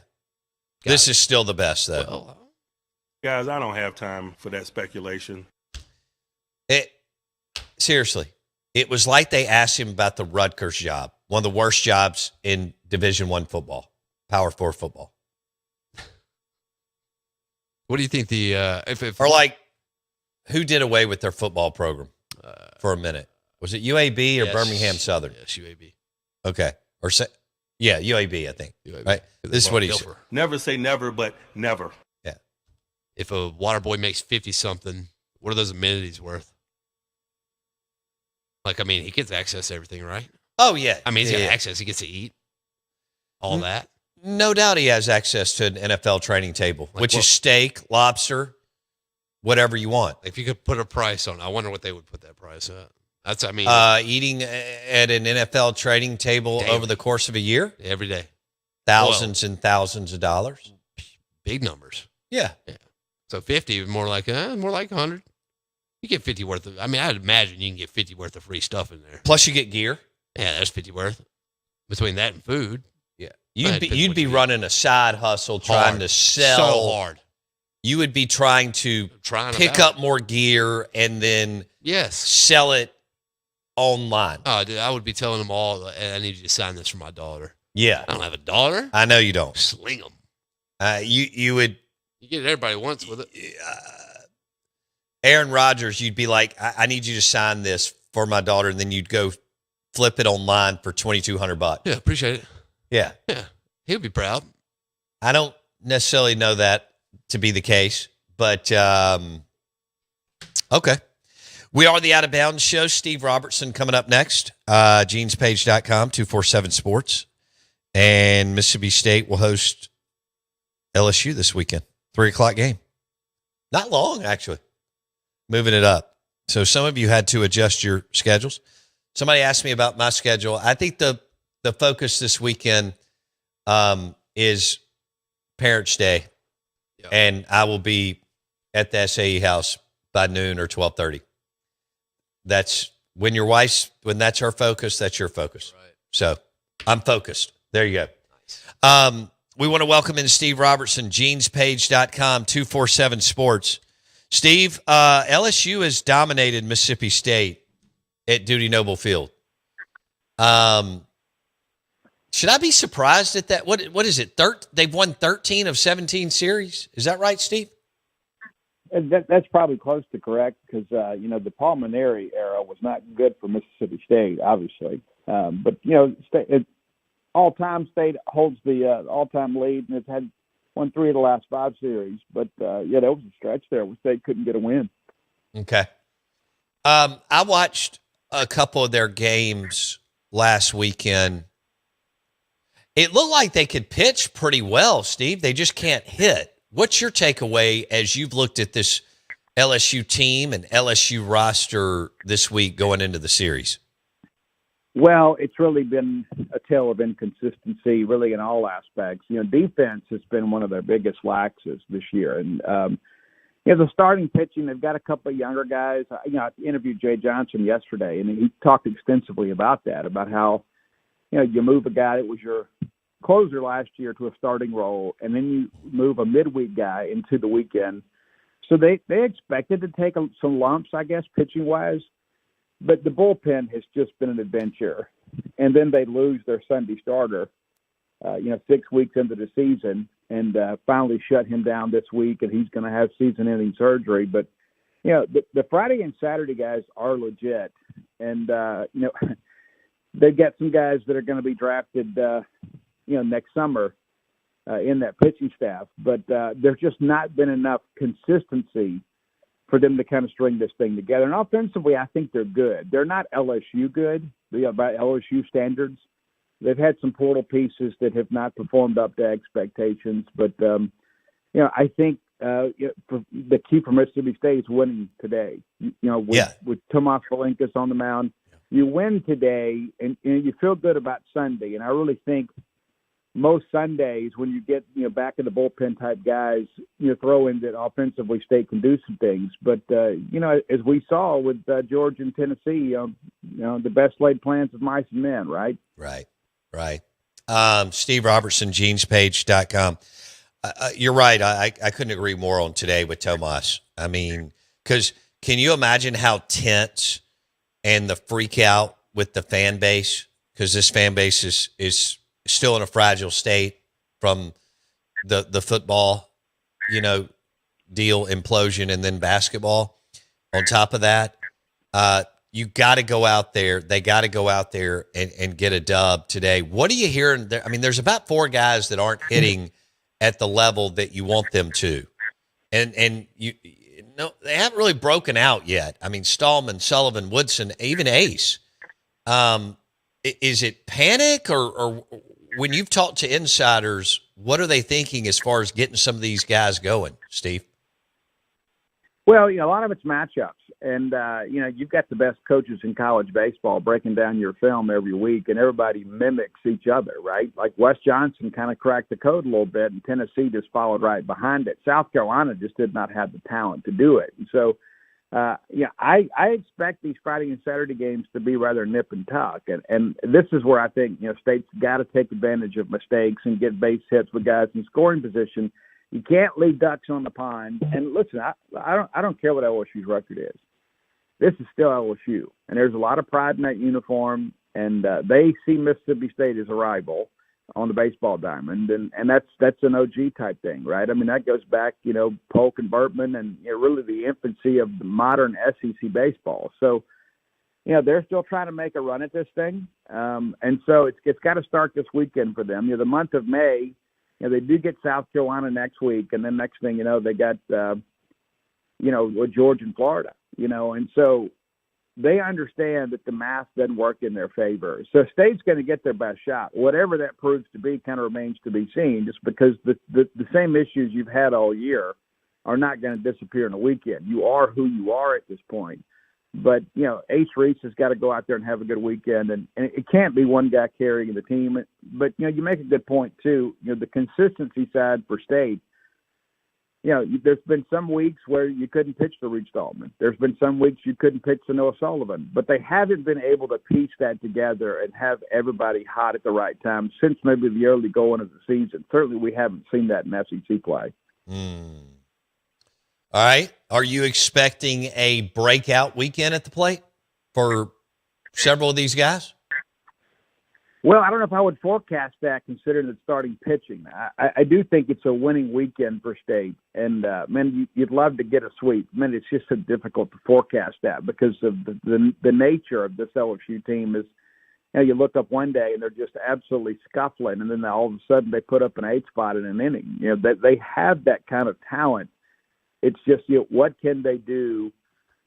Speaker 1: This is still the best, though.
Speaker 2: Well,
Speaker 8: guys, I don't have time for that speculation.
Speaker 1: Seriously, it was like they asked him about the Rutgers job, one of the worst jobs in Division I football, Power 4 football.
Speaker 2: What do you think
Speaker 1: or like, who did away with their football program for a minute? Was it UAB or Birmingham Southern?
Speaker 2: Yes, UAB.
Speaker 1: Okay. UAB, I think. UAB. Right? This is what he said.
Speaker 8: Never say never, but never.
Speaker 1: Yeah.
Speaker 2: If a water boy makes 50-something, what are those amenities worth? Like, I mean, he gets access to everything, right?
Speaker 1: Oh, yeah.
Speaker 2: I mean, he's got access. He gets to eat. All that.
Speaker 1: No doubt he has access to an NFL training table, which is steak, lobster, whatever you want.
Speaker 2: If you could put a price on it, I wonder what they would put that price at. That's, I mean,
Speaker 1: eating at an NFL training table
Speaker 2: daily.
Speaker 1: over the course of a year?
Speaker 2: Every day.
Speaker 1: Thousands and thousands of dollars.
Speaker 2: Big numbers.
Speaker 1: Yeah.
Speaker 2: So 50, more like 100. You get 50 worth of, I mean, I'd imagine you can get 50 worth of free stuff in there.
Speaker 1: Plus you get gear.
Speaker 2: Yeah, there's 50 worth. Between that and food.
Speaker 1: Yeah. You'd be running a side hustle trying to sell.
Speaker 2: So hard.
Speaker 1: You would be trying to pick up more gear and then sell it online.
Speaker 2: Oh, dude, I would be telling them all, I need you to sign this for my daughter.
Speaker 1: Yeah.
Speaker 2: I don't have a daughter.
Speaker 1: I know you don't.
Speaker 2: Sling them.
Speaker 1: You would.
Speaker 2: You get everybody once with it.
Speaker 1: Aaron Rodgers, you'd be like, I need you to sign this for my daughter, and then you'd go flip it online for $2,200.
Speaker 2: Yeah, appreciate it.
Speaker 1: Yeah.
Speaker 2: Yeah. He'll be proud.
Speaker 1: I don't necessarily know that to be the case, but okay. We are the Out of Bounds Show. Steve Robertson coming up next. GenesPage.com, 247 Sports. And Mississippi State will host LSU this weekend. 3 o'clock game. Not long, actually. Moving it up. So some of you had to adjust your schedules. Somebody asked me about my schedule. I think the focus this weekend is Parents' Day. Yep. And I will be at the SAE house by noon or 12:30. That's when that's our focus, that's your focus. Right. So I'm focused. There you go. Nice. We want to welcome in Steve Robertson, GenesPage.com, 247 Sports. Steve, LSU has dominated Mississippi State at Dudy Noble Field. Should I be surprised at that? What is it? They've won 13 of 17 series. Is that right, Steve?
Speaker 9: That's probably close to correct because, the Paul Maneri era was not good for Mississippi State, obviously. But, all-time State holds the all-time lead, and it's won 3 of the last 5 series. But, there was a stretch there where State couldn't get a win.
Speaker 1: Okay. I watched a couple of their games last weekend. It looked like they could pitch pretty well, Steve. They just can't hit. What's your takeaway as you've looked at this LSU team and LSU roster this week going into the series?
Speaker 9: Well, it's really been a tale of inconsistency, really in all aspects. Defense has been one of their biggest laxes this year. And, the starting pitching, they've got a couple of younger guys. I interviewed Jay Johnson yesterday, and he talked extensively about that, about how, you move a guy that was your closer last year to a starting role, and then you move a midweek guy into the weekend. So they expected to take some lumps, I guess, pitching-wise, but the bullpen has just been an adventure. And then they lose their Sunday starter, 6 weeks into the season, and finally shut him down this week, and he's going to have season-ending surgery. But, the Friday and Saturday guys are legit, and, they've got some guys that are going to be drafted, next summer in that pitching staff. But there's just not been enough consistency for them to kind of string this thing together. And offensively, I think they're good. They're not LSU good, by LSU standards. They've had some portal pieces that have not performed up to expectations. But, I think the key for Mississippi State is winning today. With Tomas Valenkas on the mound, you win today, and you feel good about Sunday. And I really think most Sundays when you get back in the bullpen type guys, throw in that offensively State can do some things. But as we saw with Georgia and Tennessee, the best laid plans of mice and men, right?
Speaker 1: Right. Steve Robertson, GenesPage.com. You're right. I couldn't agree more on today with Tomas. I mean, because can you imagine how tense and the freak out with the fan base? Because this fan base is still in a fragile state from the football, deal implosion, and then basketball. On top of that, you got to go out there. They got to go out there and get a dub today. What are you hearing there? I mean, there's about 4 guys that aren't hitting at the level that you want them to. And they haven't really broken out yet. I mean, Stallman, Sullivan, Woodson, even Ace. Is it panic or when you've talked to insiders, what are they thinking as far as getting some of these guys going, Steve?
Speaker 9: Well, a lot of it's matchups. And, you've got the best coaches in college baseball breaking down your film every week, and everybody mimics each other, right? Like Wes Johnson kind of cracked the code a little bit, and Tennessee just followed right behind it. South Carolina just did not have the talent to do it. And so, I expect these Friday and Saturday games to be rather nip and tuck. And this is where I think, State's got to take advantage of mistakes and get base hits with guys in scoring position. You can't leave ducks on the pond. And listen, I don't care what LSU's record is. This is still LSU, and there's a lot of pride in that uniform, and they see Mississippi State as a rival on the baseball diamond, and that's an OG type thing, right? I mean, that goes back, Polk and Burtman, and really the infancy of the modern SEC baseball. So, they're still trying to make a run at this thing, and so it's got to start this weekend for them. The month of May, they do get South Carolina next week, and then next thing they got, Georgia and Florida. And so they understand that the math doesn't work in their favor. So State's going to get their best shot. Whatever that proves to be kind of remains to be seen, just because the same issues you've had all year are not going to disappear in a weekend. You are who you are at this point. But, Ace Reese has got to go out there and have a good weekend. And it can't be one guy carrying the team. But, you make a good point, too. The consistency side for State, there's been some weeks where you couldn't pitch to Reed Stallman. There's been some weeks you couldn't pitch to Noah Sullivan. But they haven't been able to piece that together and have everybody hot at the right time since maybe the early going of the season. Certainly we haven't seen that in SEC play.
Speaker 1: All right. Are you expecting a breakout weekend at the plate for several of these guys?
Speaker 9: Well, I don't know if I would forecast that considering it's starting pitching. I do think it's a winning weekend for State. And, man, you'd love to get a sweep. Man, it's just so difficult to forecast that because of the nature of this LSU team is, you look up one day and they're just absolutely scuffling, and then all of a sudden they put up an 8 spot in an inning. They have that kind of talent. It's just, what can they do,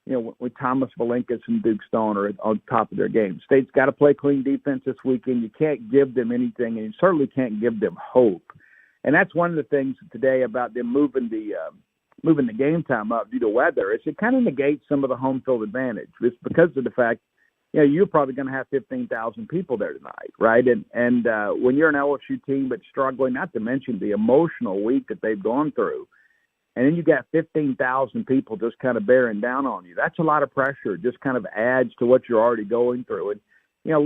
Speaker 9: when Thomas Valenkas and Duke Stone are on top of their game. State's got to play clean defense this weekend. You can't give them anything, and you certainly can't give them hope. And that's one of the things today about them moving the game time up due to weather. It kind of negates some of the home field advantage. It's because of the fact, you're probably going to have 15,000 people there tonight, right? And when you're an LSU team that's struggling, not to mention the emotional week that they've gone through, and then you got 15,000 people just kind of bearing down on you. That's a lot of pressure. It just kind of adds to what you're already going through. And,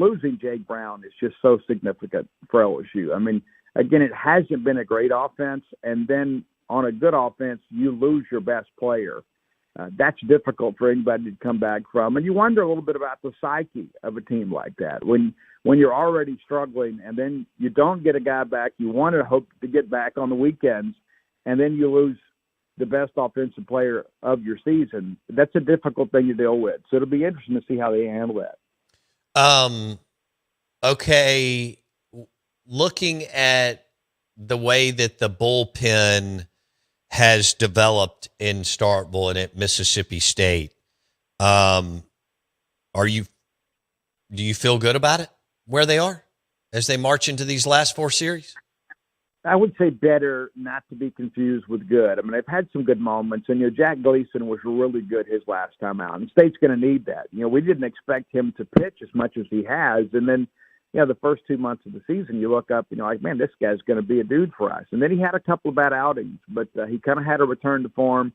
Speaker 9: losing Jake Brown is just so significant for LSU. I mean, again, it hasn't been a great offense. And then on a good offense, you lose your best player. That's difficult for anybody to come back from. And you wonder a little bit about the psyche of a team like that. When you're already struggling and then you don't get a guy back, you want to hope to get back on the weekends, and then you lose the best offensive player of your season. That's a difficult thing to deal with. So it'll be interesting to see how they handle that.
Speaker 1: Okay. Looking at the way that the bullpen has developed in Starkville and at Mississippi State, do you feel good about it where they are as they march into these last 4 series?
Speaker 9: I would say better, not to be confused with good. I mean, they've had some good moments, and Jack Gleason was really good his last time out, and State's going to need that. We didn't expect him to pitch as much as he has, and then the first 2 months of the season, you look up, like, man, this guy's going to be a dude for us. And then he had a couple of bad outings, but he kind of had a return to form,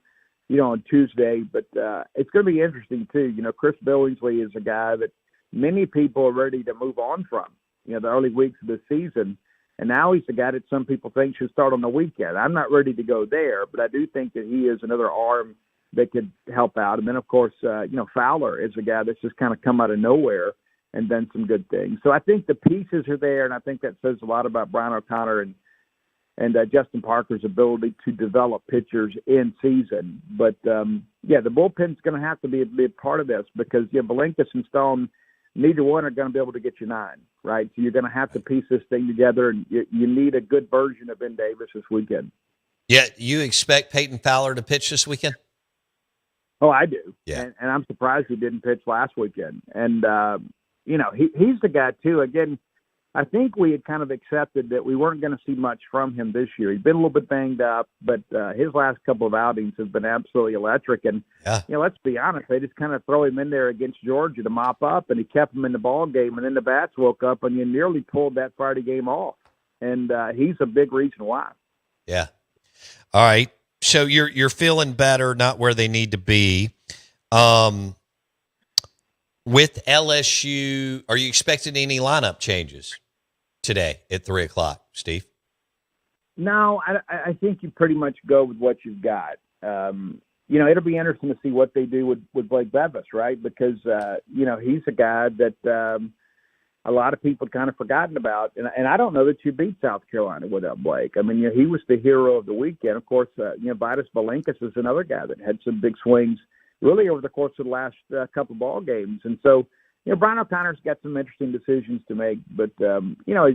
Speaker 9: on Tuesday. But it's going to be interesting too. Chris Billingsley is a guy that many people are ready to move on from. The early weeks of the season. And now he's the guy that some people think should start on the weekend. I'm not ready to go there, but I do think that he is another arm that could help out. And then, of course, Fowler is a guy that's just kind of come out of nowhere and done some good things. So I think the pieces are there, and I think that says a lot about Brian O'Connor and Justin Parker's ability to develop pitchers in season. But, the bullpen's going to have to be a big part of this because, Valenkas and Stone, neither one are going to be able to get you 9, right? So you're going to have to piece this thing together, and you need a good version of Ben Davis this weekend.
Speaker 1: Yeah, you expect Peyton Fowler to pitch this weekend?
Speaker 9: Oh, I do.
Speaker 1: Yeah.
Speaker 9: And I'm surprised he didn't pitch last weekend. And, he's the guy, too. Again, I think we had kind of accepted that we weren't going to see much from him this year. He's been a little bit banged up, but his last couple of outings have been absolutely electric. And, let's be honest, they just kind of throw him in there against Georgia to mop up, and he kept him in the ball game. And then the bats woke up, and you nearly pulled that Friday game off. And he's a big reason why.
Speaker 1: Yeah. All right. So you're feeling better, not where they need to be. With LSU, are you expecting any lineup changes today at 3:00, Steve?
Speaker 9: No, I think you pretty much go with what you've got. It'll be interesting to see what they do with Blake Bevis, right? Because, he's a guy that a lot of people kind of forgotten about. And I don't know that you beat South Carolina without Blake. I mean, he was the hero of the weekend. Of course, Vitus Valenkas is another guy that had some big swings really over the course of the last couple of ball games. And so, Brian O'Connor's got some interesting decisions to make. But, as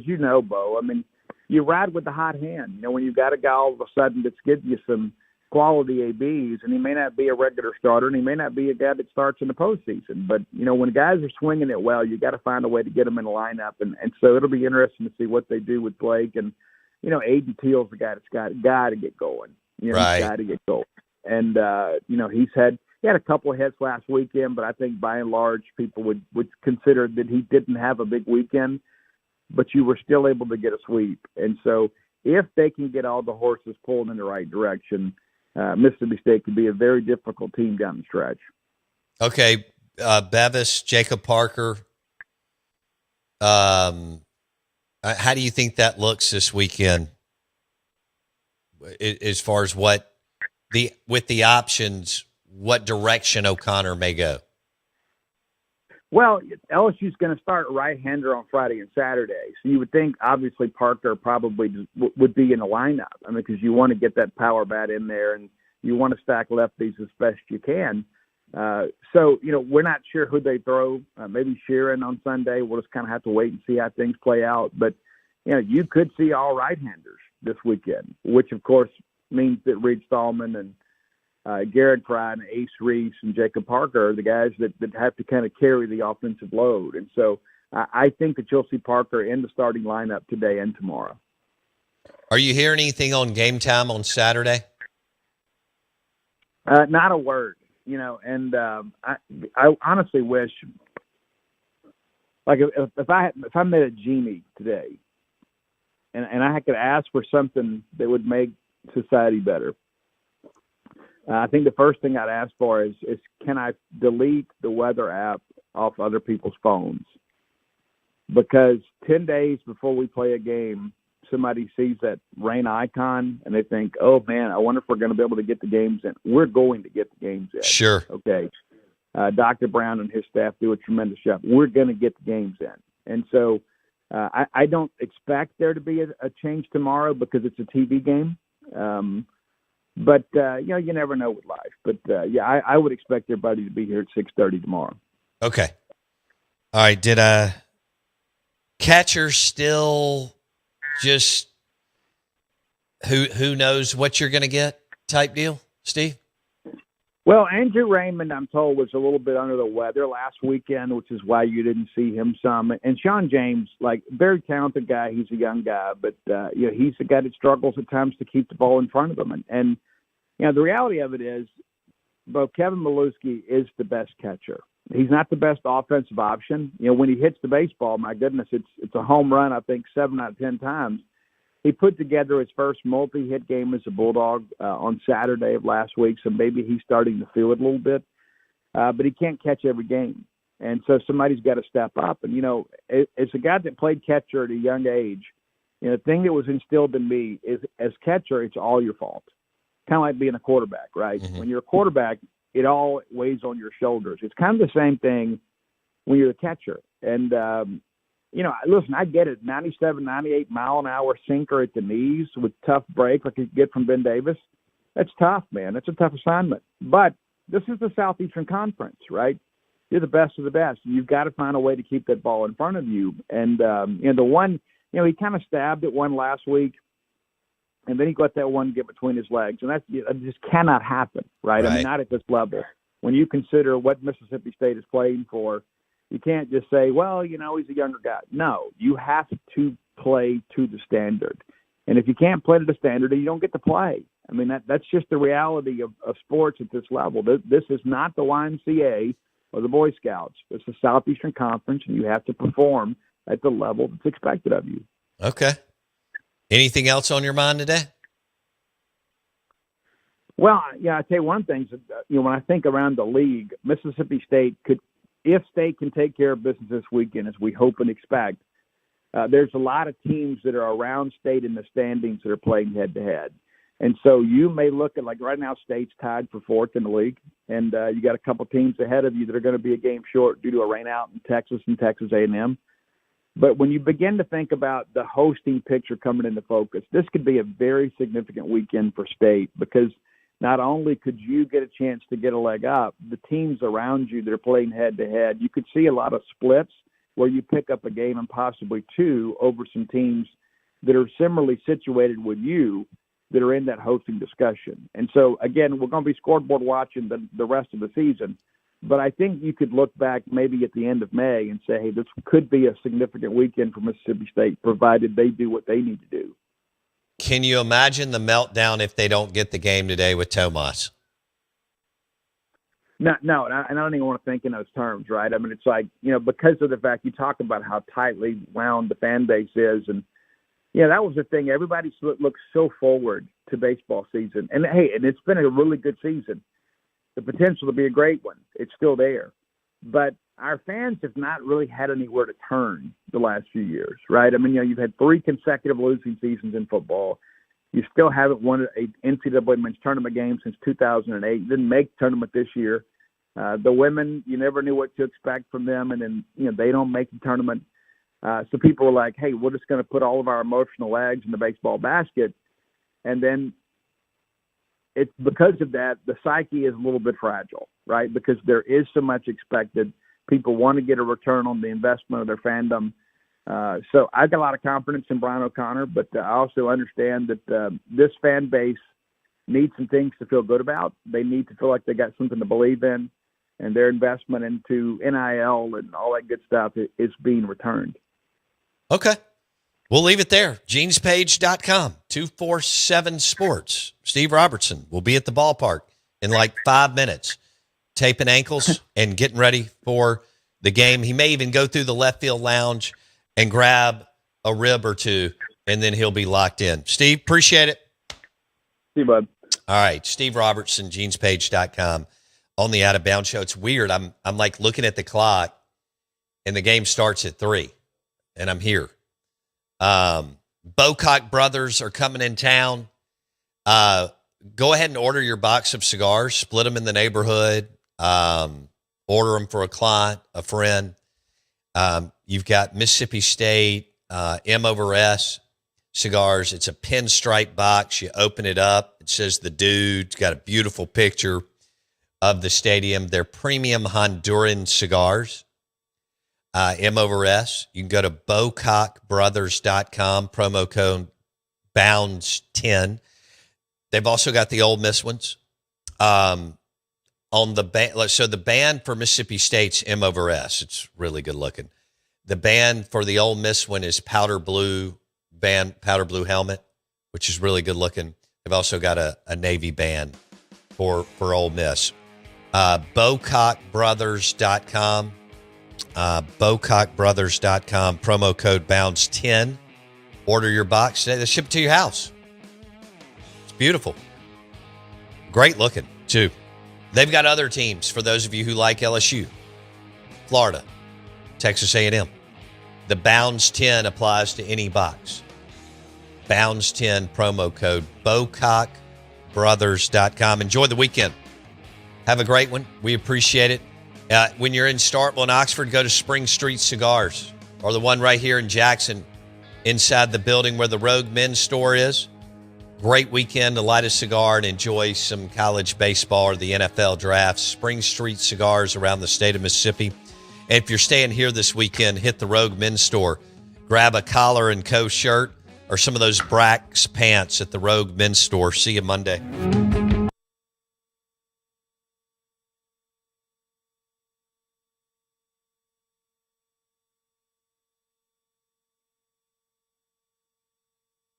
Speaker 9: you know, Bo, I mean, you ride with the hot hand. When you've got a guy all of a sudden that's giving you some quality ABs, and he may not be a regular starter, and he may not be a guy that starts in the postseason. But, when guys are swinging it well, you got to find a way to get them in the lineup. And so it'll be interesting to see what they do with Blake. And, Aiden Teal's the guy that's got to get going.
Speaker 1: Right.
Speaker 9: He's got to get going. And, he had a couple of hits last weekend, but I think by and large people would consider that he didn't have a big weekend, but you were still able to get a sweep. And so if they can get all the horses pulled in the right direction, Mississippi State could be a very difficult team down the stretch.
Speaker 1: Okay, Bevis, Jacob Parker, how do you think that looks this weekend as far as with the options, what direction O'Connor may go?
Speaker 9: Well, LSU's going to start right-hander on Friday and Saturday. So you would think, obviously, Parker probably would be in the lineup. I mean, because you want to get that power bat in there, and you want to stack lefties as best you can. So, we're not sure who they throw. Maybe Sheeran on Sunday. We'll just kind of have to wait and see how things play out. But, you could see all right-handers this weekend, which, of course, means that Reed Stallman and Garrett Fry and Ace Reese and Jacob Parker are the guys that have to kind of carry the offensive load. And so I think that you'll see Parker in the starting lineup today and tomorrow.
Speaker 1: Are you hearing anything on game time on Saturday?
Speaker 9: Not a word, and I honestly wish, like, if I met a genie today and I could ask for something that would make society better, I think the first thing I'd ask for is can I delete the weather app off other people's phones? Because 10 days before we play a game, somebody sees that rain icon and they think, oh, man, I wonder if we're going to be able to get the games in. We're going to get the games in.
Speaker 1: Sure.
Speaker 9: Okay. Dr. Brown and his staff do a tremendous job. We're going to get the games in. And so I don't expect there to be a change tomorrow because it's a TV game. But, you never know with life. But, I would expect everybody to be here at 6:30 tomorrow.
Speaker 1: Okay. All right. Did catcher still just who knows what you're going to get type deal, Steve?
Speaker 9: Well, Andrew Raymond, I'm told, was a little bit under the weather last weekend, which is why you didn't see him some. And Sean James, very talented guy. He's a young guy, but, he's a guy that struggles at times to keep the ball in front of him. And the reality of it is, Kevin Milewski is the best catcher. He's not the best offensive option. When he hits the baseball, my goodness, it's a home run, I think, 7 out of 10 times. He put together his first multi-hit game as a Bulldog on Saturday of last week, so maybe he's starting to feel it a little bit. But he can't catch every game. And so somebody's got to step up. And, as a guy that played catcher at a young age, the thing that was instilled in me is as catcher, it's all your fault. Kind of like being a quarterback, right? Mm-hmm. When you're a quarterback, it all weighs on your shoulders. It's kind of the same thing when you're a catcher. And, listen, I get it. 97, 98 mile-an-hour sinker at the knees with tough break like you get from Ben Davis. That's tough, man. That's a tough assignment. But this is the Southeastern Conference, right? You're the best of the best. You've got to find a way to keep that ball in front of you. And, the one, he kind of stabbed at one last week, and then he got that one get between his legs. And that just cannot happen, right? I mean, not at this level. When you consider what Mississippi State is playing for, you can't just say, well, he's a younger guy. No, you have to play to the standard. And if you can't play to the standard, then you don't get to play. I mean, that's just the reality of sports at this level. This is not the YMCA or the Boy Scouts. It's the Southeastern Conference, and you have to perform at the level that's expected of you.
Speaker 1: Okay. Anything else on your mind today?
Speaker 9: Well, I tell you one thing. When I think around the league, Mississippi State could, if State can take care of business this weekend, as we hope and expect, there's a lot of teams that are around State in the standings that are playing head-to-head. And so you may look at, right now, State's tied for fourth in the league, and you got a couple teams ahead of you that are going to be a game short due to a rainout in Texas and Texas A&M. But when you begin to think about the hosting picture coming into focus, this could be a very significant weekend for State because not only could you get a chance to get a leg up, the teams around you that are playing head-to-head, you could see a lot of splits where you pick up a game and possibly two over some teams that are similarly situated with you that are in that hosting discussion. And so, again, we're going to be scoreboard watching the rest of the season. But I think you could look back maybe at the end of May and say, hey, this could be a significant weekend for Mississippi State, provided they do what they need to do.
Speaker 1: Can you imagine the meltdown if they don't get the game today with Tomas?
Speaker 9: No, and I don't even want to think in those terms, right? I mean, it's like, because of the fact you talk about how tightly wound the fan base is. And, that was the thing. Everybody looks so forward to baseball season. And, hey, and it's been a really good season. The potential to be a great one, it's still there. But our fans have not really had anywhere to turn the last few years, right? I mean, you've had 3 consecutive losing seasons in football. You still haven't won an NCAA men's tournament game since 2008. You didn't make the tournament this year. The women, you never knew what to expect from them, and then they don't make the tournament. So people were like, "Hey, we're just going to put all of our emotional eggs in the baseball basket," and then it's because of that the psyche is a little bit fragile, right? Because there is so much expected. People want to get a return on the investment of their fandom. So I've got a lot of confidence in Brian O'Connor, but I also understand that this fan base needs some things to feel good about. They need to feel like they got something to believe in, and their investment into NIL and all that good stuff is being returned.
Speaker 1: Okay. We'll leave it there. GenesPage.com, 247 Sports. Steve Robertson will be at the ballpark in like 5 minutes, taping ankles and getting ready for the game. He may even go through the left field lounge and grab a rib or two, and then he'll be locked in. Steve, appreciate it.
Speaker 9: See you, bud.
Speaker 1: All right. Steve Robertson, GenesPage.com on the Out of Bounds Show. It's weird. I'm like looking at the clock, and the game starts at 3, and I'm here. Bocock Brothers are coming in town. Go ahead and order your box of cigars, split them in the neighborhood, order them for a client, a friend. You've got Mississippi State, M over S cigars. It's a pinstripe box. You open it up. It says The Dude. It's got a beautiful picture of the stadium. They're premium Honduran cigars. M over S. You can go to bocockbrothers.com, promo code BOUNDS10. They've also got the Ole Miss ones. On the band, so the band for Mississippi State's M over S. It's really good looking. The band for the Ole Miss one is powder blue helmet, which is really good looking. They've also got a Navy band for Ole Miss. bocockbrothers.com. bocockbrothers.com, promo code BOUNDS10. Order your box today. They ship it to your house. It's beautiful. Great looking, too. They've got other teams for those of you who like LSU, Florida, Texas A&M. The BOUNDS10 applies to any box. BOUNDS10 promo code, bocockbrothers.com. Enjoy the weekend. Have a great one. We appreciate it. When you're in Starkville and Oxford, go to Spring Street Cigars, or the one right here in Jackson inside the building where the Rogue Men's Store is. Great weekend to light a cigar and enjoy some college baseball or the NFL draft. Spring Street Cigars around the state of Mississippi. And if you're staying here this weekend, hit the Rogue Men's Store. Grab a Collar and Co. shirt or some of those Brax pants at the Rogue Men's Store. See you Monday.